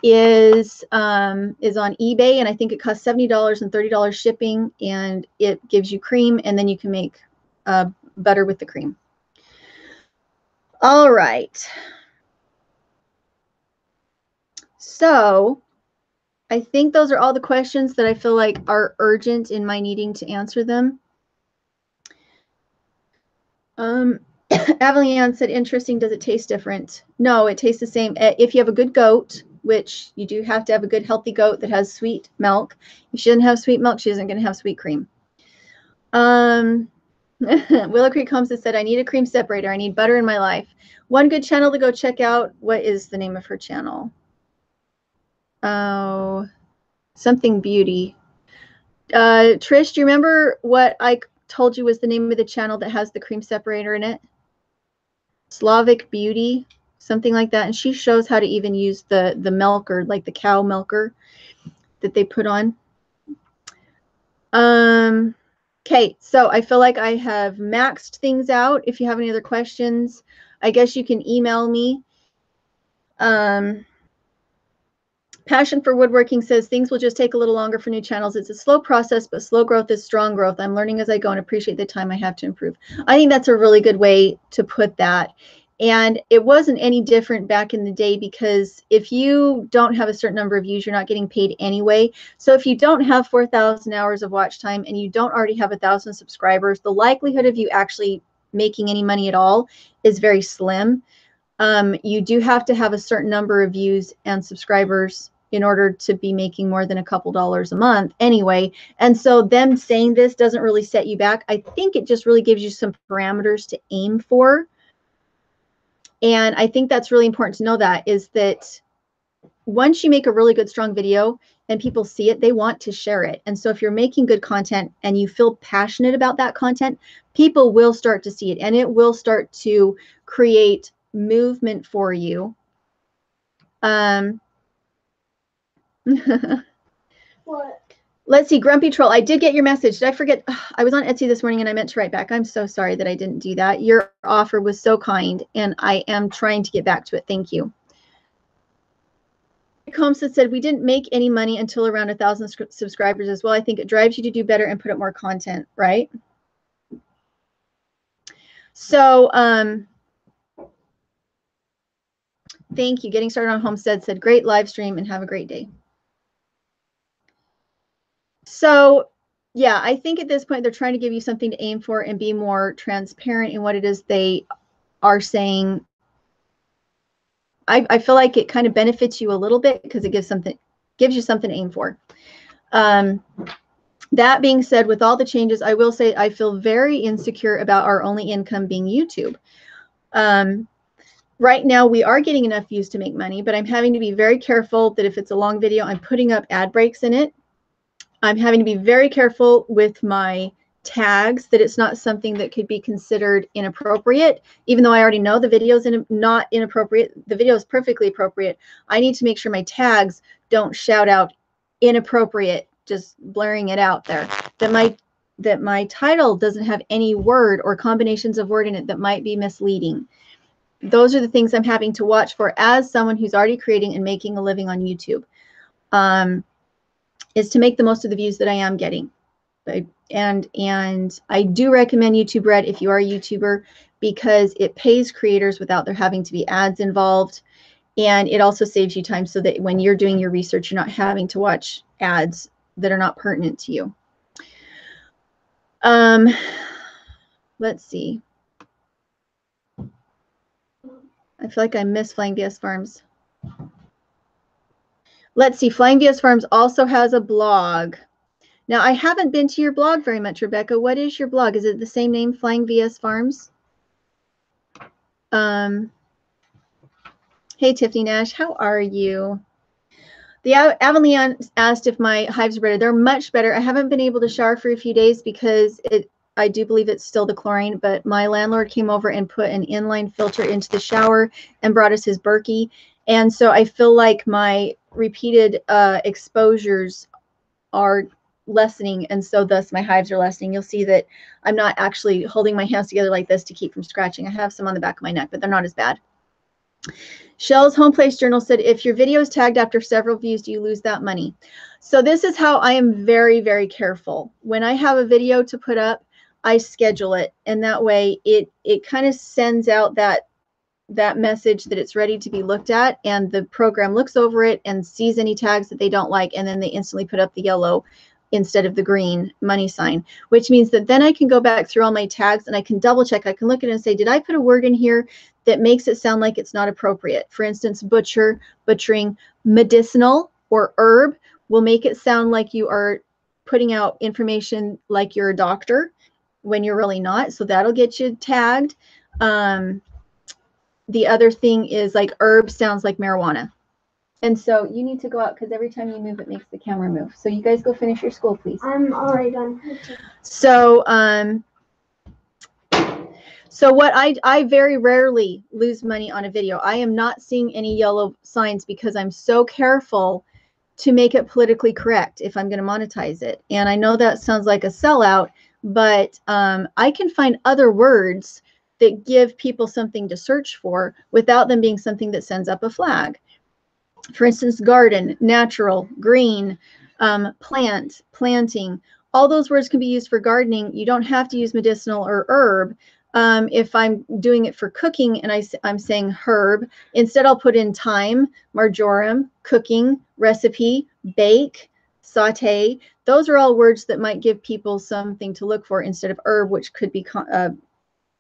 is on eBay, and I think it costs $70 and $30 shipping, and it gives you cream, and then you can make butter with the cream. All right. So I think those are all the questions that I feel like are urgent in my needing to answer them. Avalian said, interesting, does it taste different? No, it tastes the same. If you have a good goat, which you do have to have a good healthy goat that has sweet milk. If she doesn't have sweet milk, she isn't going to have sweet cream. Willow Creek Holmes has said, I need a cream separator. I need butter in my life. One good channel to go check out. What is the name of her channel? Oh, something beauty. Trish, do you remember what I told you was the name of the channel that has the cream separator in it? Slavic Beauty, something like that. And she shows how to even use the milker, like the cow milker that they put on. Okay, so I feel like I have maxed things out. If you have any other questions, I guess you can email me. Passion for Woodworking says, things will just take a little longer for new channels. It's a slow process, but slow growth is strong growth. I'm learning as I go and appreciate the time I have to improve. I think that's a really good way to put that. And it wasn't any different back in the day, because if you don't have a certain number of views, you're not getting paid anyway. So if you don't have 4,000 hours of watch time and you don't already have 1,000 subscribers, the likelihood of you actually making any money at all is very slim. You do have to have a certain number of views and subscribers in order to be making more than a couple dollars a month anyway. And so them saying this doesn't really set you back. I think it just really gives you some parameters to aim for. And I think that's really important to know, that is that once you make a really good, strong video and people see it, they want to share it. And so if you're making good content and you feel passionate about that content, people will start to see it, and it will start to create movement for you. What? Let's see, Grumpy Troll, I did get your message. Did I forget? I was on Etsy this morning and I meant to write back. I'm so sorry that I didn't do that. Your offer was so kind, and I am trying to get back to it. Thank you. Comstead said, we didn't make any money until around 1,000 subscribers as well. I think it drives you to do better and put up more content, right? So thank you. Getting started on Homestead said, great live stream and have a great day. So yeah, I think at this point they're trying to give you something to aim for and be more transparent in what it is they are saying. I feel like it kind of benefits you a little bit because it gives you something to aim for. That being said, with all the changes, I will say I feel very insecure about our only income being YouTube. Right now, we are getting enough views to make money, but I'm having to be very careful that if it's a long video, I'm putting up ad breaks in it. I'm having to be very careful with my tags, that it's not something that could be considered inappropriate, even though I already know the video is not inappropriate. The video is perfectly appropriate. I need to make sure my tags don't shout out inappropriate, just blaring it out there. That my title doesn't have any word or combinations of word in it that might be misleading. Those are the things I'm having to watch for as someone who's already creating and making a living on YouTube, is to make the most of the views that I am getting. And I do recommend YouTube Red if you are a YouTuber, because it pays creators without there having to be ads involved. And it also saves you time so that when you're doing your research, you're not having to watch ads that are not pertinent to you. Let's see. I feel like I miss Flying VS Farms. Let's see. Flying VS Farms also has a blog. Now, I haven't been to your blog very much, Rebecca. What is your blog? Is it the same name, Flying VS Farms? Hey, Tiffany Nash, how are you? The Avalion asked if my hives are better. They're much better. I haven't been able to shower for a few days because I do believe it's still the chlorine, but my landlord came over and put an inline filter into the shower and brought us his Berkey. And so I feel like my repeated exposures are lessening, and so thus my hives are lessening. You'll see that I'm not actually holding my hands together like this to keep from scratching. I have some on the back of my neck, but they're not as bad. Shell's Home Place Journal said, if your video is tagged after several views, do you lose that money? So this is how I am very, very careful. When I have a video to put up, I schedule it, and that way it kind of sends out that message that it's ready to be looked at, and the program looks over it and sees any tags that they don't like, and then they instantly put up the yellow instead of the green money sign, which means that then I can go back through all my tags and I can double check. I can look at it and say, did I put a word in here that makes it sound like it's not appropriate? For instance, butcher, butchering, medicinal, or herb will make it sound like you are putting out information like you're a doctor when you're really not. So that'll get you tagged. The other thing is, like, herb sounds like marijuana. And so you need to go out because every time you move, it makes the camera move. So you guys go finish your school, please. I'm already done. So, so what I very rarely lose money on a video. I am not seeing any yellow signs because I'm so careful to make it politically correct if I'm going to monetize it. And I know that sounds like a sellout, but I can find other words that give people something to search for without them being something that sends up a flag. For instance, garden, natural, green, plant, planting. All those words can be used for gardening. You don't have to use medicinal or herb. If I'm doing it for cooking and I'm saying herb, instead I'll put in thyme, marjoram, cooking, recipe, bake, saute. Those are all words that might give people something to look for instead of herb, which could be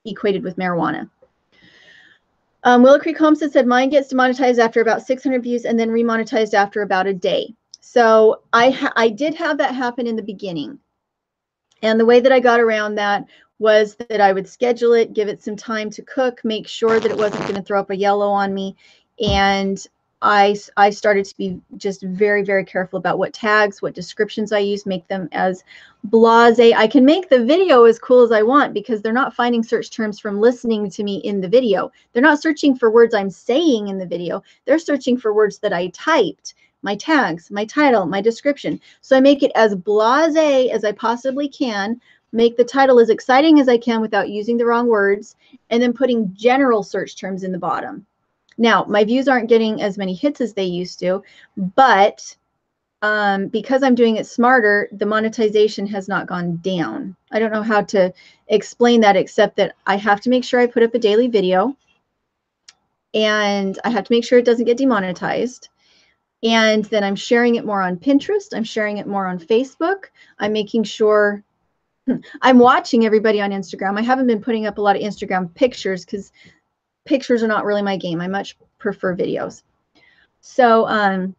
equated with marijuana. Willow Creek Homestead said, mine gets demonetized after about 600 views and then remonetized after about a day. So I did have that happen in the beginning. And the way that I got around that was that I would schedule it, give it some time to cook, make sure that it wasn't going to throw up a yellow on me. And I started to be just very, very careful about what tags, what descriptions I use, make them as blasé. I can make the video as cool as I want because they're not finding search terms from listening to me in the video. They're not searching for words I'm saying in the video. They're searching for words that I typed, my tags, my title, my description. So I make it as blasé as I possibly can, make the title as exciting as I can without using the wrong words, and then putting general search terms in the bottom. Now, my views aren't getting as many hits as they used to, but because I'm doing it smarter, the monetization has not gone down. I don't know how to explain that, except that I have to make sure I put up a daily video, and I have to make sure it doesn't get demonetized. And then I'm sharing it more on Pinterest. I'm sharing it more on Facebook. I'm making sure I'm watching everybody on Instagram. I haven't been putting up a lot of Instagram pictures because pictures are not really my game. I much prefer videos. So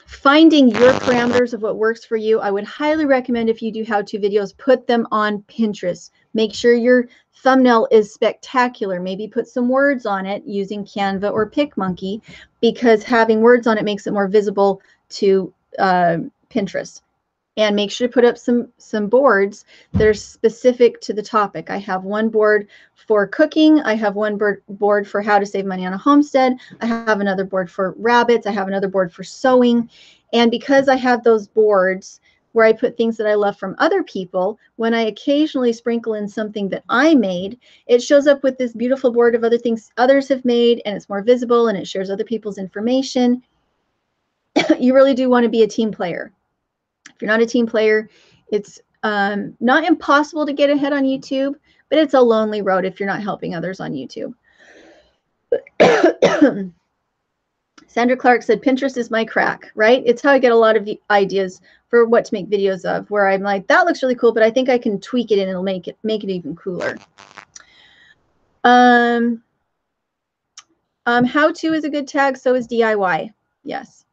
finding your parameters of what works for you, I would highly recommend, if you do how-to videos, put them on Pinterest. Make sure your thumbnail is spectacular. Maybe put some words on it using Canva or PicMonkey, because having words on it makes it more visible to Pinterest. And make sure to put up some boards that are specific to the topic. I have one board for cooking. I have one board for how to save money on a homestead. I have another board for rabbits. I have another board for sewing. And because I have those boards where I put things that I love from other people, when I occasionally sprinkle in something that I made, it shows up with this beautiful board of other things others have made, and it's more visible, and it shares other people's information. You really do want to be a team player. If you're not a team player, it's not impossible to get ahead on YouTube, but it's a lonely road if you're not helping others on YouTube. Sandra Clark said, Pinterest is my crack, right? It's how I get a lot of ideas for what to make videos of, where I'm like, that looks really cool, but I think I can tweak it and it'll make it even cooler. How to is a good tag, so is DIY. Yes.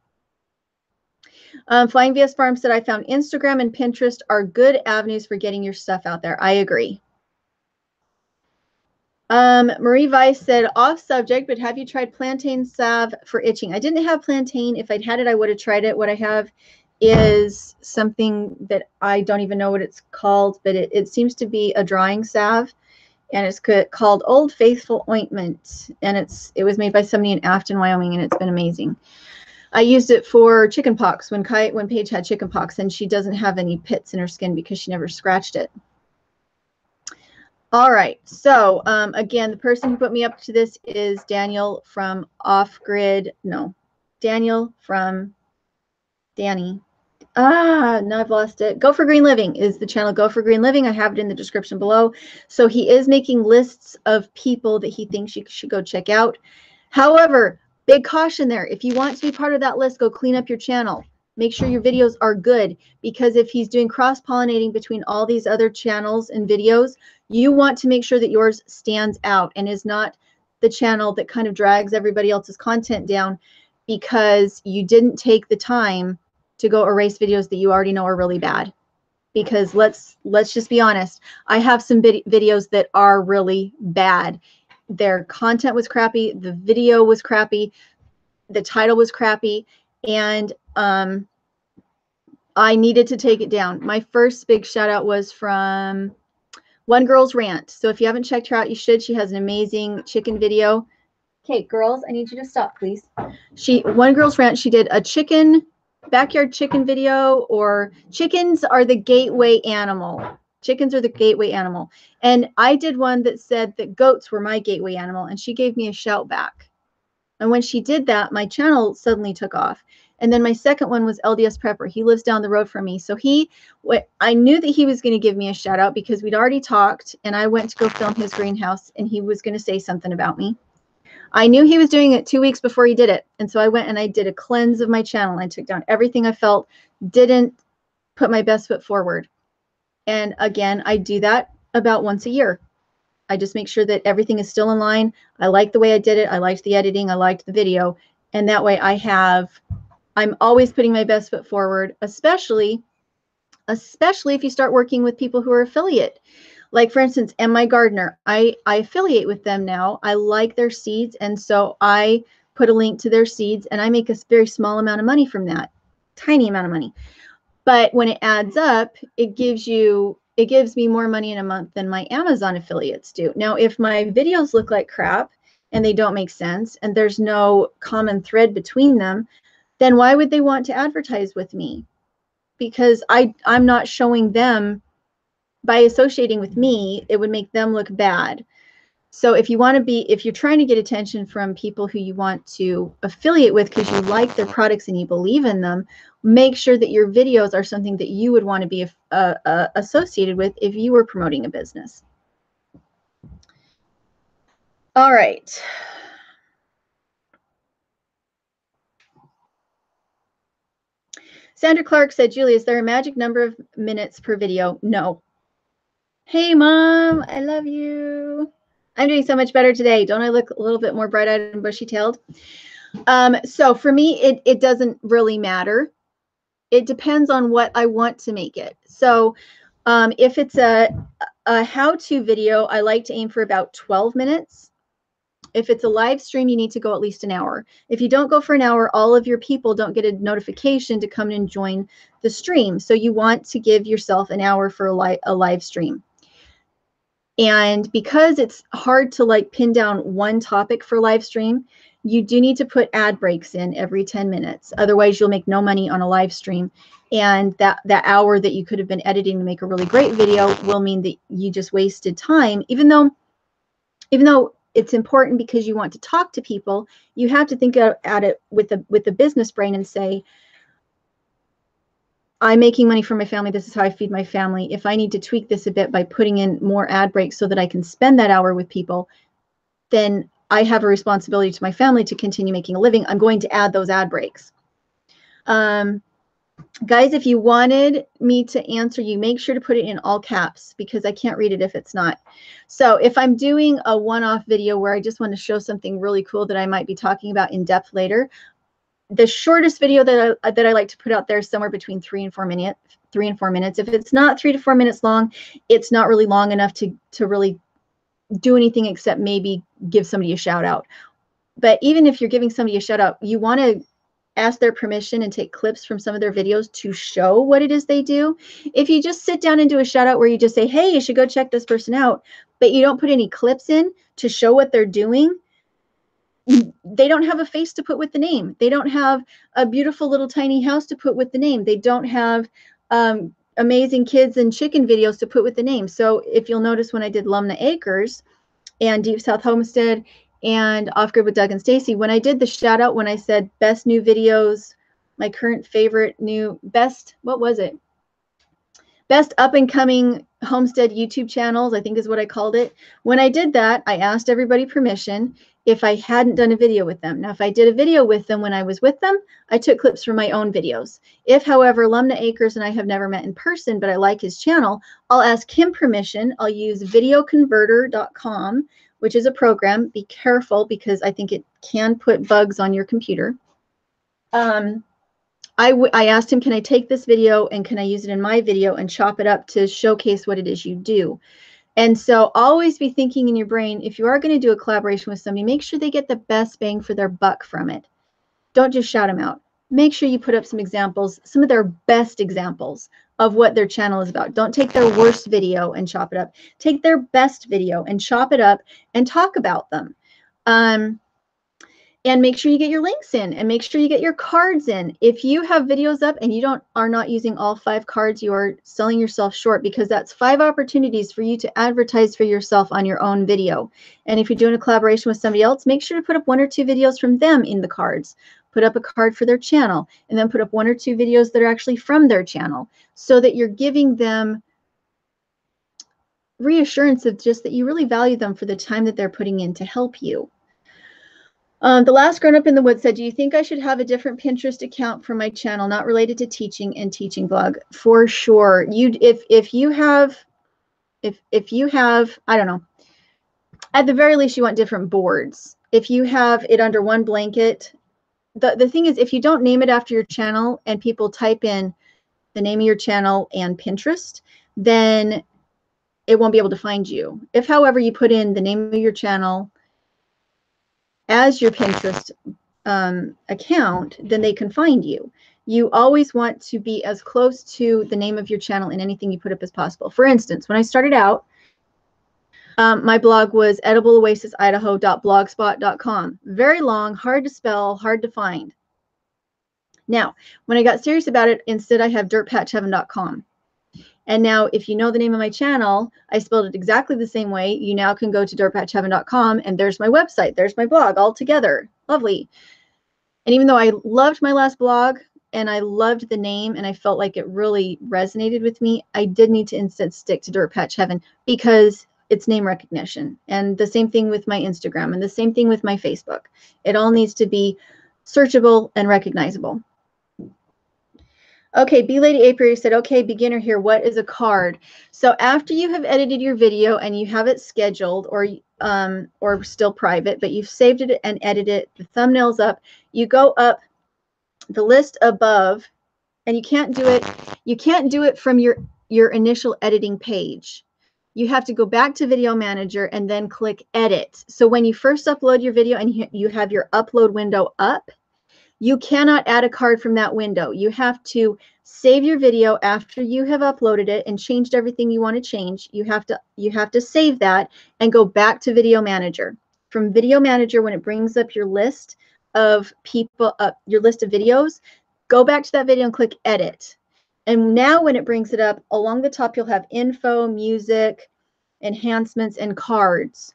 Flying VS Farm said, I found Instagram and Pinterest are good avenues for getting your stuff out there. I agree. Marie Weiss said, off subject, but have you tried plantain salve for itching? I didn't have plantain. If I'd had it, I would have tried it. What I have is something that I don't even know what it's called, but it seems to be a drying salve, and it's called Old Faithful Ointment, and it was made by somebody in Afton, Wyoming, and it's been amazing. I used it for chicken pox when Paige had chicken pox, and she doesn't have any pits in her skin because she never scratched it. All right. So again, the person who put me up to this is Daniel from Off-Grid. No, Daniel from Danny. Now I've lost it. Go for Green Living is the channel. Go for Green Living. I have it in the description below. So he is making lists of people that he thinks you should go check out. However, big caution there. If you want to be part of that list, go clean up your channel. Make sure your videos are good, because if he's doing cross-pollinating between all these other channels and videos, you want to make sure that yours stands out and is not the channel that kind of drags everybody else's content down because you didn't take the time to go erase videos that you already know are really bad. Because let's just be honest, I have some videos that are really bad. Their content was crappy, the video was crappy, the title was crappy, and I needed to take it down. My first big shout out was from One Girl's Rant. So if you haven't checked her out, you should. She has an amazing chicken video. Okay, girls, I need you to stop, please. One Girl's Rant, she did a backyard chicken video, or chickens are the gateway animal. Chickens are the gateway animal. And I did one that said that goats were my gateway animal, and she gave me a shout back. And when she did that, my channel suddenly took off. And then my second one was LDS Prepper. He lives down the road from me. So I knew that he was going to give me a shout out because we'd already talked, and I went to go film his greenhouse, and he was going to say something about me. I knew he was doing it 2 weeks before he did it. And so I went and I did a cleanse of my channel. I took down everything I felt didn't put my best foot forward. And again, I do that about once a year. I just make sure that everything is still in line. I like the way I did it. I liked the editing. I liked the video. And that way I'm always putting my best foot forward, especially if you start working with people who are affiliate. Like, for instance, Am My Gardener. I affiliate with them now. I like their seeds, and so I put a link to their seeds, and I make a very small amount of money from that. Tiny amount of money. But when it adds up, it gives me more money in a month than my Amazon affiliates do. Now, if my videos look like crap and they don't make sense and there's no common thread between them, then why would they want to advertise with me? Because I'm not showing them. By associating with me, it would make them look bad. So if you want to be, if you're trying to get attention from people who you want to affiliate with because you like their products and you believe in them, make sure that your videos are something that you would want to be associated with if you were promoting a business. All right. Sandra Clark said, Julie, is there a magic number of minutes per video? No. Hey, Mom, I love you. I'm doing so much better today. Don't I look a little bit more bright-eyed and bushy-tailed? So for me, it doesn't really matter. It depends on what I want to make it. So if it's a how-to video, I like to aim for about 12 minutes. If it's a live stream, you need to go at least an hour. If you don't go for an hour, all of your people don't get a notification to come and join the stream. So you want to give yourself an hour for a live stream. And because it's hard to like pin down one topic for live stream, you do need to put ad breaks in every 10 minutes. Otherwise, you'll make no money on a live stream. And that hour that you could have been editing to make a really great video will mean that you just wasted time. Even though it's important because you want to talk to people, you have to think at it with the business brain and say, I'm making money for my family. This is how I feed my family. If I need to tweak this a bit by putting in more ad breaks so that I can spend that hour with people, then I have a responsibility to my family to continue making a living. I'm going to add those ad breaks. Guys, if you wanted me to answer you, make sure to put it in all caps because I can't read it if it's not. So if I'm doing a one-off video where I just want to show something really cool that I might be talking about in depth later, the shortest video that I like to put out there is somewhere between 3 and 4 minutes. If it's not 3 to 4 minutes long, it's not really long enough to really do anything except maybe give somebody a shout out. But even if you're giving somebody a shout out, you want to ask their permission and take clips from some of their videos to show what it is they do. If you just sit down and do a shout out where you just say, hey, you should go check this person out, but you don't put any clips in to show what they're doing, they don't have a face to put with the name. They don't have a beautiful little tiny house to put with the name. They don't have amazing kids and chicken videos to put with the name. So if you'll notice when I did Lumna Acres and Deep South Homestead and Off Grid with Doug and Stacy, when I did the shout out, when I said best new videos, my current favorite new best, what was it? Best up and coming homestead YouTube channels, I think is what I called it. When I did that, I asked everybody permission if I hadn't done a video with them. Now, if I did a video with them when I was with them, I took clips from my own videos. If, however, Lumna Acres and I have never met in person, but I like his channel, I'll ask him permission. I'll use videoconverter.com, which is a program. Be careful because I think it can put bugs on your computer. I asked him, can I take this video and can I use it in my video and chop it up to showcase what it is you do? And so always be thinking in your brain, if you are going to do a collaboration with somebody, make sure they get the best bang for their buck from it. Don't just shout them out. Make sure you put up some examples, some of their best examples of what their channel is about. Don't take their worst video and chop it up. Take their best video and chop it up and talk about them. And make sure you get your links in and make sure you get your cards in. If you have videos up and you are not using all 5 cards, you are selling yourself short because that's 5 opportunities for you to advertise for yourself on your own video. And if you're doing a collaboration with somebody else, make sure to put up 1 or 2 videos from them in the cards. Put up a card for their channel and then put up 1 or 2 videos that are actually from their channel so that you're giving them reassurance of just that you really value them for the time that they're putting in to help you. The last grown up in the woods said, do you think I should have a different Pinterest account for my channel, not related to teaching and teaching blog? For sure. If you have, I don't know, at the very least, you want different boards. If you have it under one blanket, the thing is, if you don't name it after your channel and people type in the name of your channel and Pinterest, then it won't be able to find you. If, however, you put in the name of your channel as your Pinterest account, then they can find you. You always want to be as close to the name of your channel in anything you put up as possible. For instance, when I started out, my blog was edibleoasisidaho.blogspot.com. Very long, hard to spell, hard to find. Now, when I got serious about it, instead I have dirtpatcheaven.com. And now if you know the name of my channel, I spelled it exactly the same way. You now can go to dirtpatcheaven.com and there's my website. There's my blog all together. Lovely. And even though I loved my last blog and I loved the name and I felt like it really resonated with me, I did need to instead stick to Dirtpatcheaven because it's name recognition. And the same thing with my Instagram and the same thing with my Facebook. It all needs to be searchable and recognizable. Okay, B Lady April said, okay, beginner here, what is a card? So after you have edited your video and you have it scheduled or still private, but you've saved it and edited it, the thumbnail's up, you go up the list above, and you can't do it from your initial editing page. You have to go back to Video Manager and then click Edit. So when you first upload your video and you have your upload window up, you cannot add a card from that window. You have to save your video after you have uploaded it and changed everything you want to change. You have to save that and go back to Video Manager. From Video Manager, when it brings up your list of people, your list of videos, go back to that video and click Edit. And now when it brings it up, along the top, you'll have info, music, enhancements, and cards.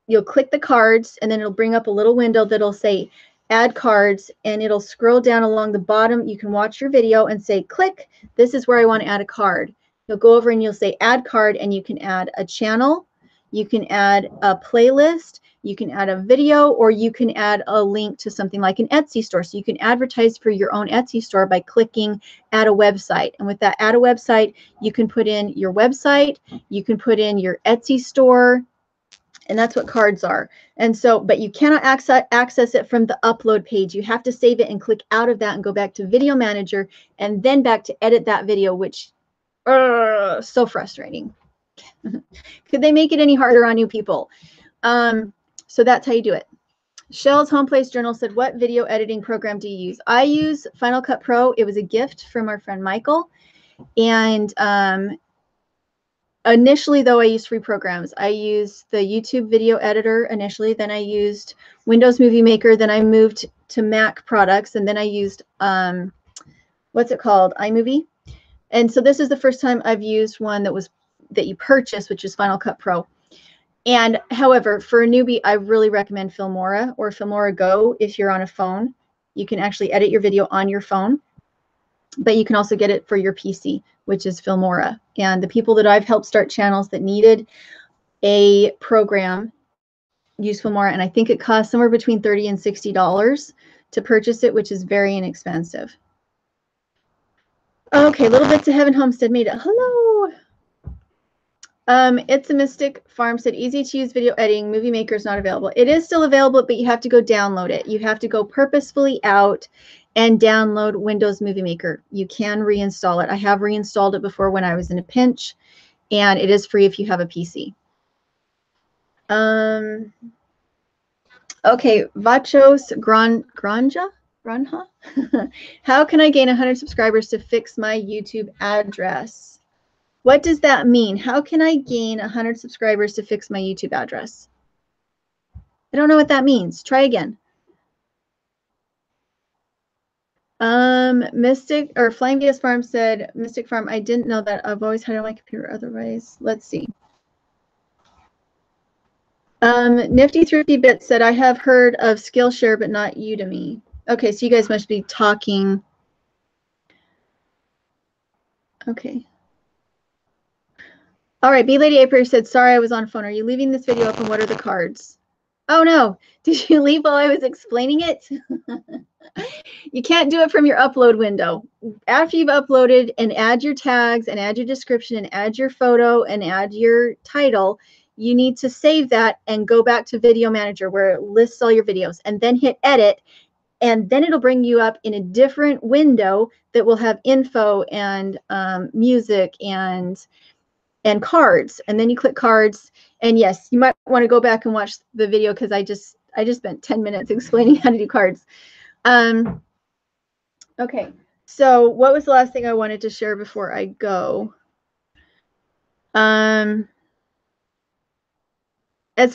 You'll click the cards, and then it'll bring up a little window that'll say add cards, and it'll scroll down along the bottom. You can watch your video and say, click, this is where I want to add a card. You'll go over and you'll say add card, and you can add a channel, you can add a playlist, you can add a video, or you can add a link to something like an Etsy store. So you can advertise for your own Etsy store by clicking add a website. And with that add a website, you can put in your website, you can put in your Etsy store, and that's what cards are. And so, but you cannot access it from the upload page. You have to save it and click out of that and go back to Video Manager and then back to edit that video, which so frustrating. Could they make it any harder on you people? So that's how you do it. Shell's Home Place Journal said, what video editing program do you use? I use Final Cut Pro. It was a gift from our friend Michael. And initially, though, I used free programs. I used the YouTube video editor initially, then I used Windows Movie Maker, then I moved to Mac products, and then I used, what's it called, iMovie. And so this is the first time I've used one that you purchase, which is Final Cut Pro. And however, for a newbie, I really recommend Filmora or Filmora Go if you're on a phone. You can actually edit your video on your phone, but you can also get it for your PC, which is Filmora. And the people that I've helped start channels that needed a program use Filmora, and I think it costs somewhere between $30 and $60 to purchase it, which is very inexpensive. Okay, Little Bits of Heaven Homestead made it. Hello. It's a Mystic Farm said, easy to use video editing. Movie Maker is not available. It is still available, but you have to go download it. You have to go purposefully out and download Windows Movie Maker. You can reinstall it. I have reinstalled it before when I was in a pinch, and it is free if you have a PC. Okay, Vachos Granja? How can I gain 100 subscribers to fix my YouTube address? What does that mean? How can I gain 100 subscribers to fix my YouTube address? I don't know what that means. Try again. Mystic or Flame VS Farm said, Mystic Farm, I didn't know that. I've always had it on my computer otherwise. Let's see. Nifty Thrifty Bit said, I have heard of Skillshare, but not Udemy. Okay, so you guys must be talking. Okay. All right, B Lady April said, sorry, I was on phone. Are you leaving this video up, and what are the cards? Oh, no. Did you leave while I was explaining it? You can't do it from your upload window. After you've uploaded and add your tags and add your description and add your photo and add your title, you need to save that and go back to Video Manager where it lists all your videos, and then hit edit, and then it'll bring you up in a different window that will have info and music and cards, and then you click cards. And yes, you might want to go back and watch the video because I just spent 10 minutes explaining how to do cards. Okay, so what was the last thing I wanted to share before I go? As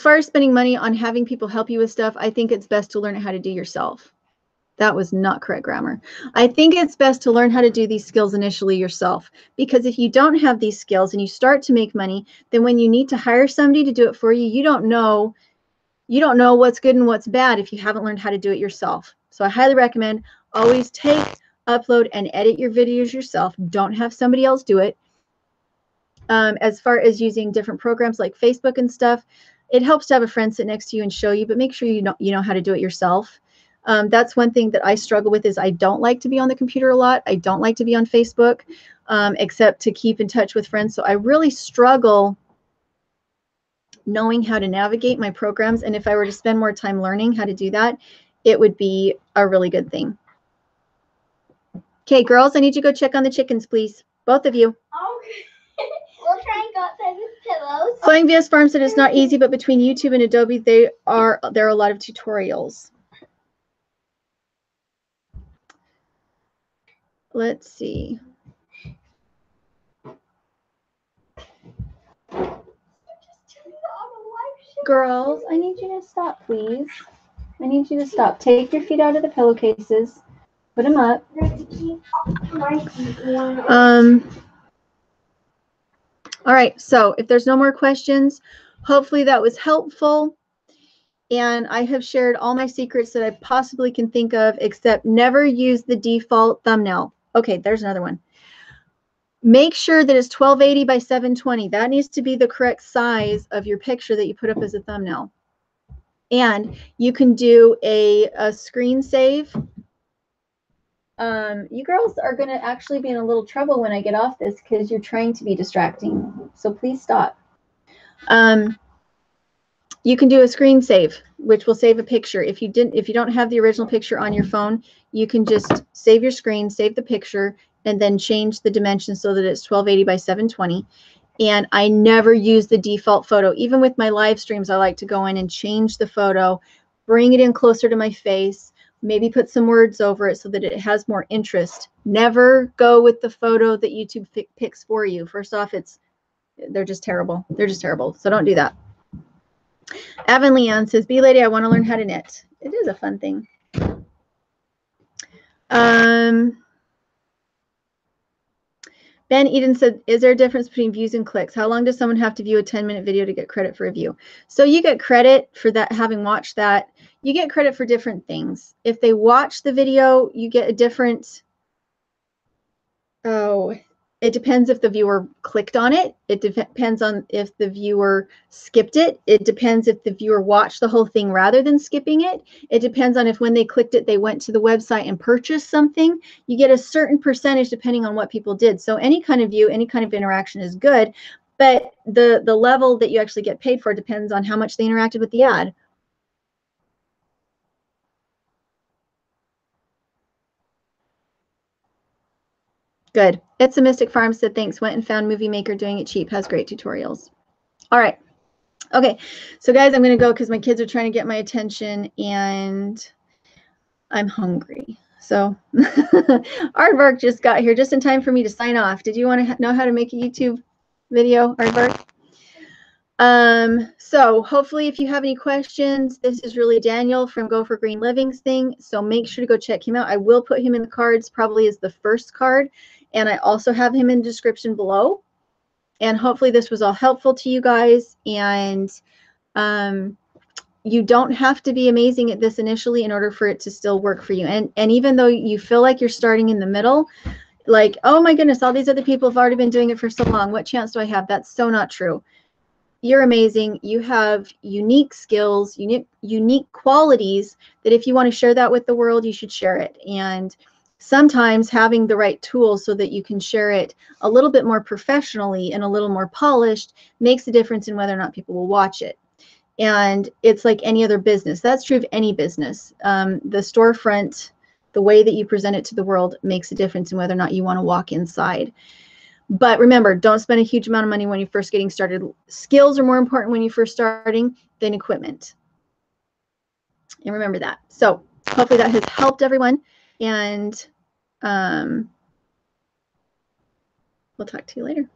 far as spending money on having people help you with stuff, I think it's best to learn how to do yourself. That was not correct grammar. I think it's best to learn how to do these skills initially yourself, because if you don't have these skills and you start to make money, then when you need to hire somebody to do it for you, you don't know what's good and what's bad if you haven't learned how to do it yourself. So I highly recommend always take, upload, and edit your videos yourself. Don't have somebody else do it. As far as using different programs like Facebook and stuff, it helps to have a friend sit next to you and show you, but make sure you know how to do it yourself. That's one thing that I struggle with, is I don't like to be on the computer a lot. I don't like to be on Facebook, except to keep in touch with friends. So I really struggle knowing how to navigate my programs. And if I were to spend more time learning how to do that, it would be a really good thing. Okay, girls, I need you to go check on the chickens, please. Both of you. Okay. We'll try and go outside with pillows. Flying via Farmstead is not easy, but between YouTube and Adobe, there are a lot of tutorials. Let's see. Girls, I need you to stop, please. I need you to stop. Take your feet out of the pillowcases. Put them up. All right, so if there's no more questions, hopefully that was helpful. And I have shared all my secrets that I possibly can think of, except never use the default thumbnail. Okay, there's another one. Make sure that it's 1280 by 720. That needs to be the correct size of your picture that you put up as a thumbnail. And you can do a screen save. You girls are going to actually be in a little trouble when I get off this, because you're trying to be distracting. So please stop. You can do a screen save, which will save a picture. If you don't have the original picture on your phone, you can just save your screen, save the picture, and then change the dimensions so that it's 1280 by 720. And I never use the default photo. Even with my live streams, I like to go in and change the photo, bring it in closer to my face, maybe put some words over it so that it has more interest. Never go with the photo that YouTube picks for you. First off, they're just terrible. They're just terrible. So don't do that. Evan Leanne says, "Bee Lady, I want to learn how to knit." It is a fun thing. Ben Eden said, "Is there a difference between views and clicks? How long does someone have to view a 10-minute video to get credit for a view?" So you get credit for that, having watched that. You get credit for different things. If they watch the video, you get a different, it depends if the viewer clicked on it. It depends on if the viewer skipped it. It depends if the viewer watched the whole thing rather than skipping it. It depends on if when they clicked it, they went to the website and purchased something. You get a certain percentage depending on what people did. So any kind of view, any kind of interaction is good, but the level that you actually get paid for depends on how much they interacted with the ad. Good. It's a Mystic Farm said, "Thanks. Went and found Movie Maker, doing it cheap. Has great tutorials." All right. Okay. So guys, I'm going to go because my kids are trying to get my attention and I'm hungry. So Aardvark just got here just in time for me to sign off. Did you want to know how to make a YouTube video, Aardvark? So hopefully if you have any questions, this is really Daniel from Go for Green Living's thing. So make sure to go check him out. I will put him in the cards probably as the first card. And I also have him in the description below. And hopefully this was all helpful to you guys. And you don't have to be amazing at this initially in order for it to still work for you. And even though you feel like you're starting in the middle, like, oh my goodness, all these other people have already been doing it for so long. What chance do I have? That's so not true. You're amazing. You have unique skills, unique qualities that if you want to share that with the world, you should share it. And sometimes having the right tools so that you can share it a little bit more professionally and a little more polished makes a difference in whether or not people will watch it. And it's like any other business. That's true of any business. The storefront, the way that you present it to the world makes a difference in whether or not you want to walk inside. But remember, don't spend a huge amount of money when you're first getting started. Skills are more important when you're first starting than equipment. And remember that. So hopefully that has helped everyone. And we'll talk to you later.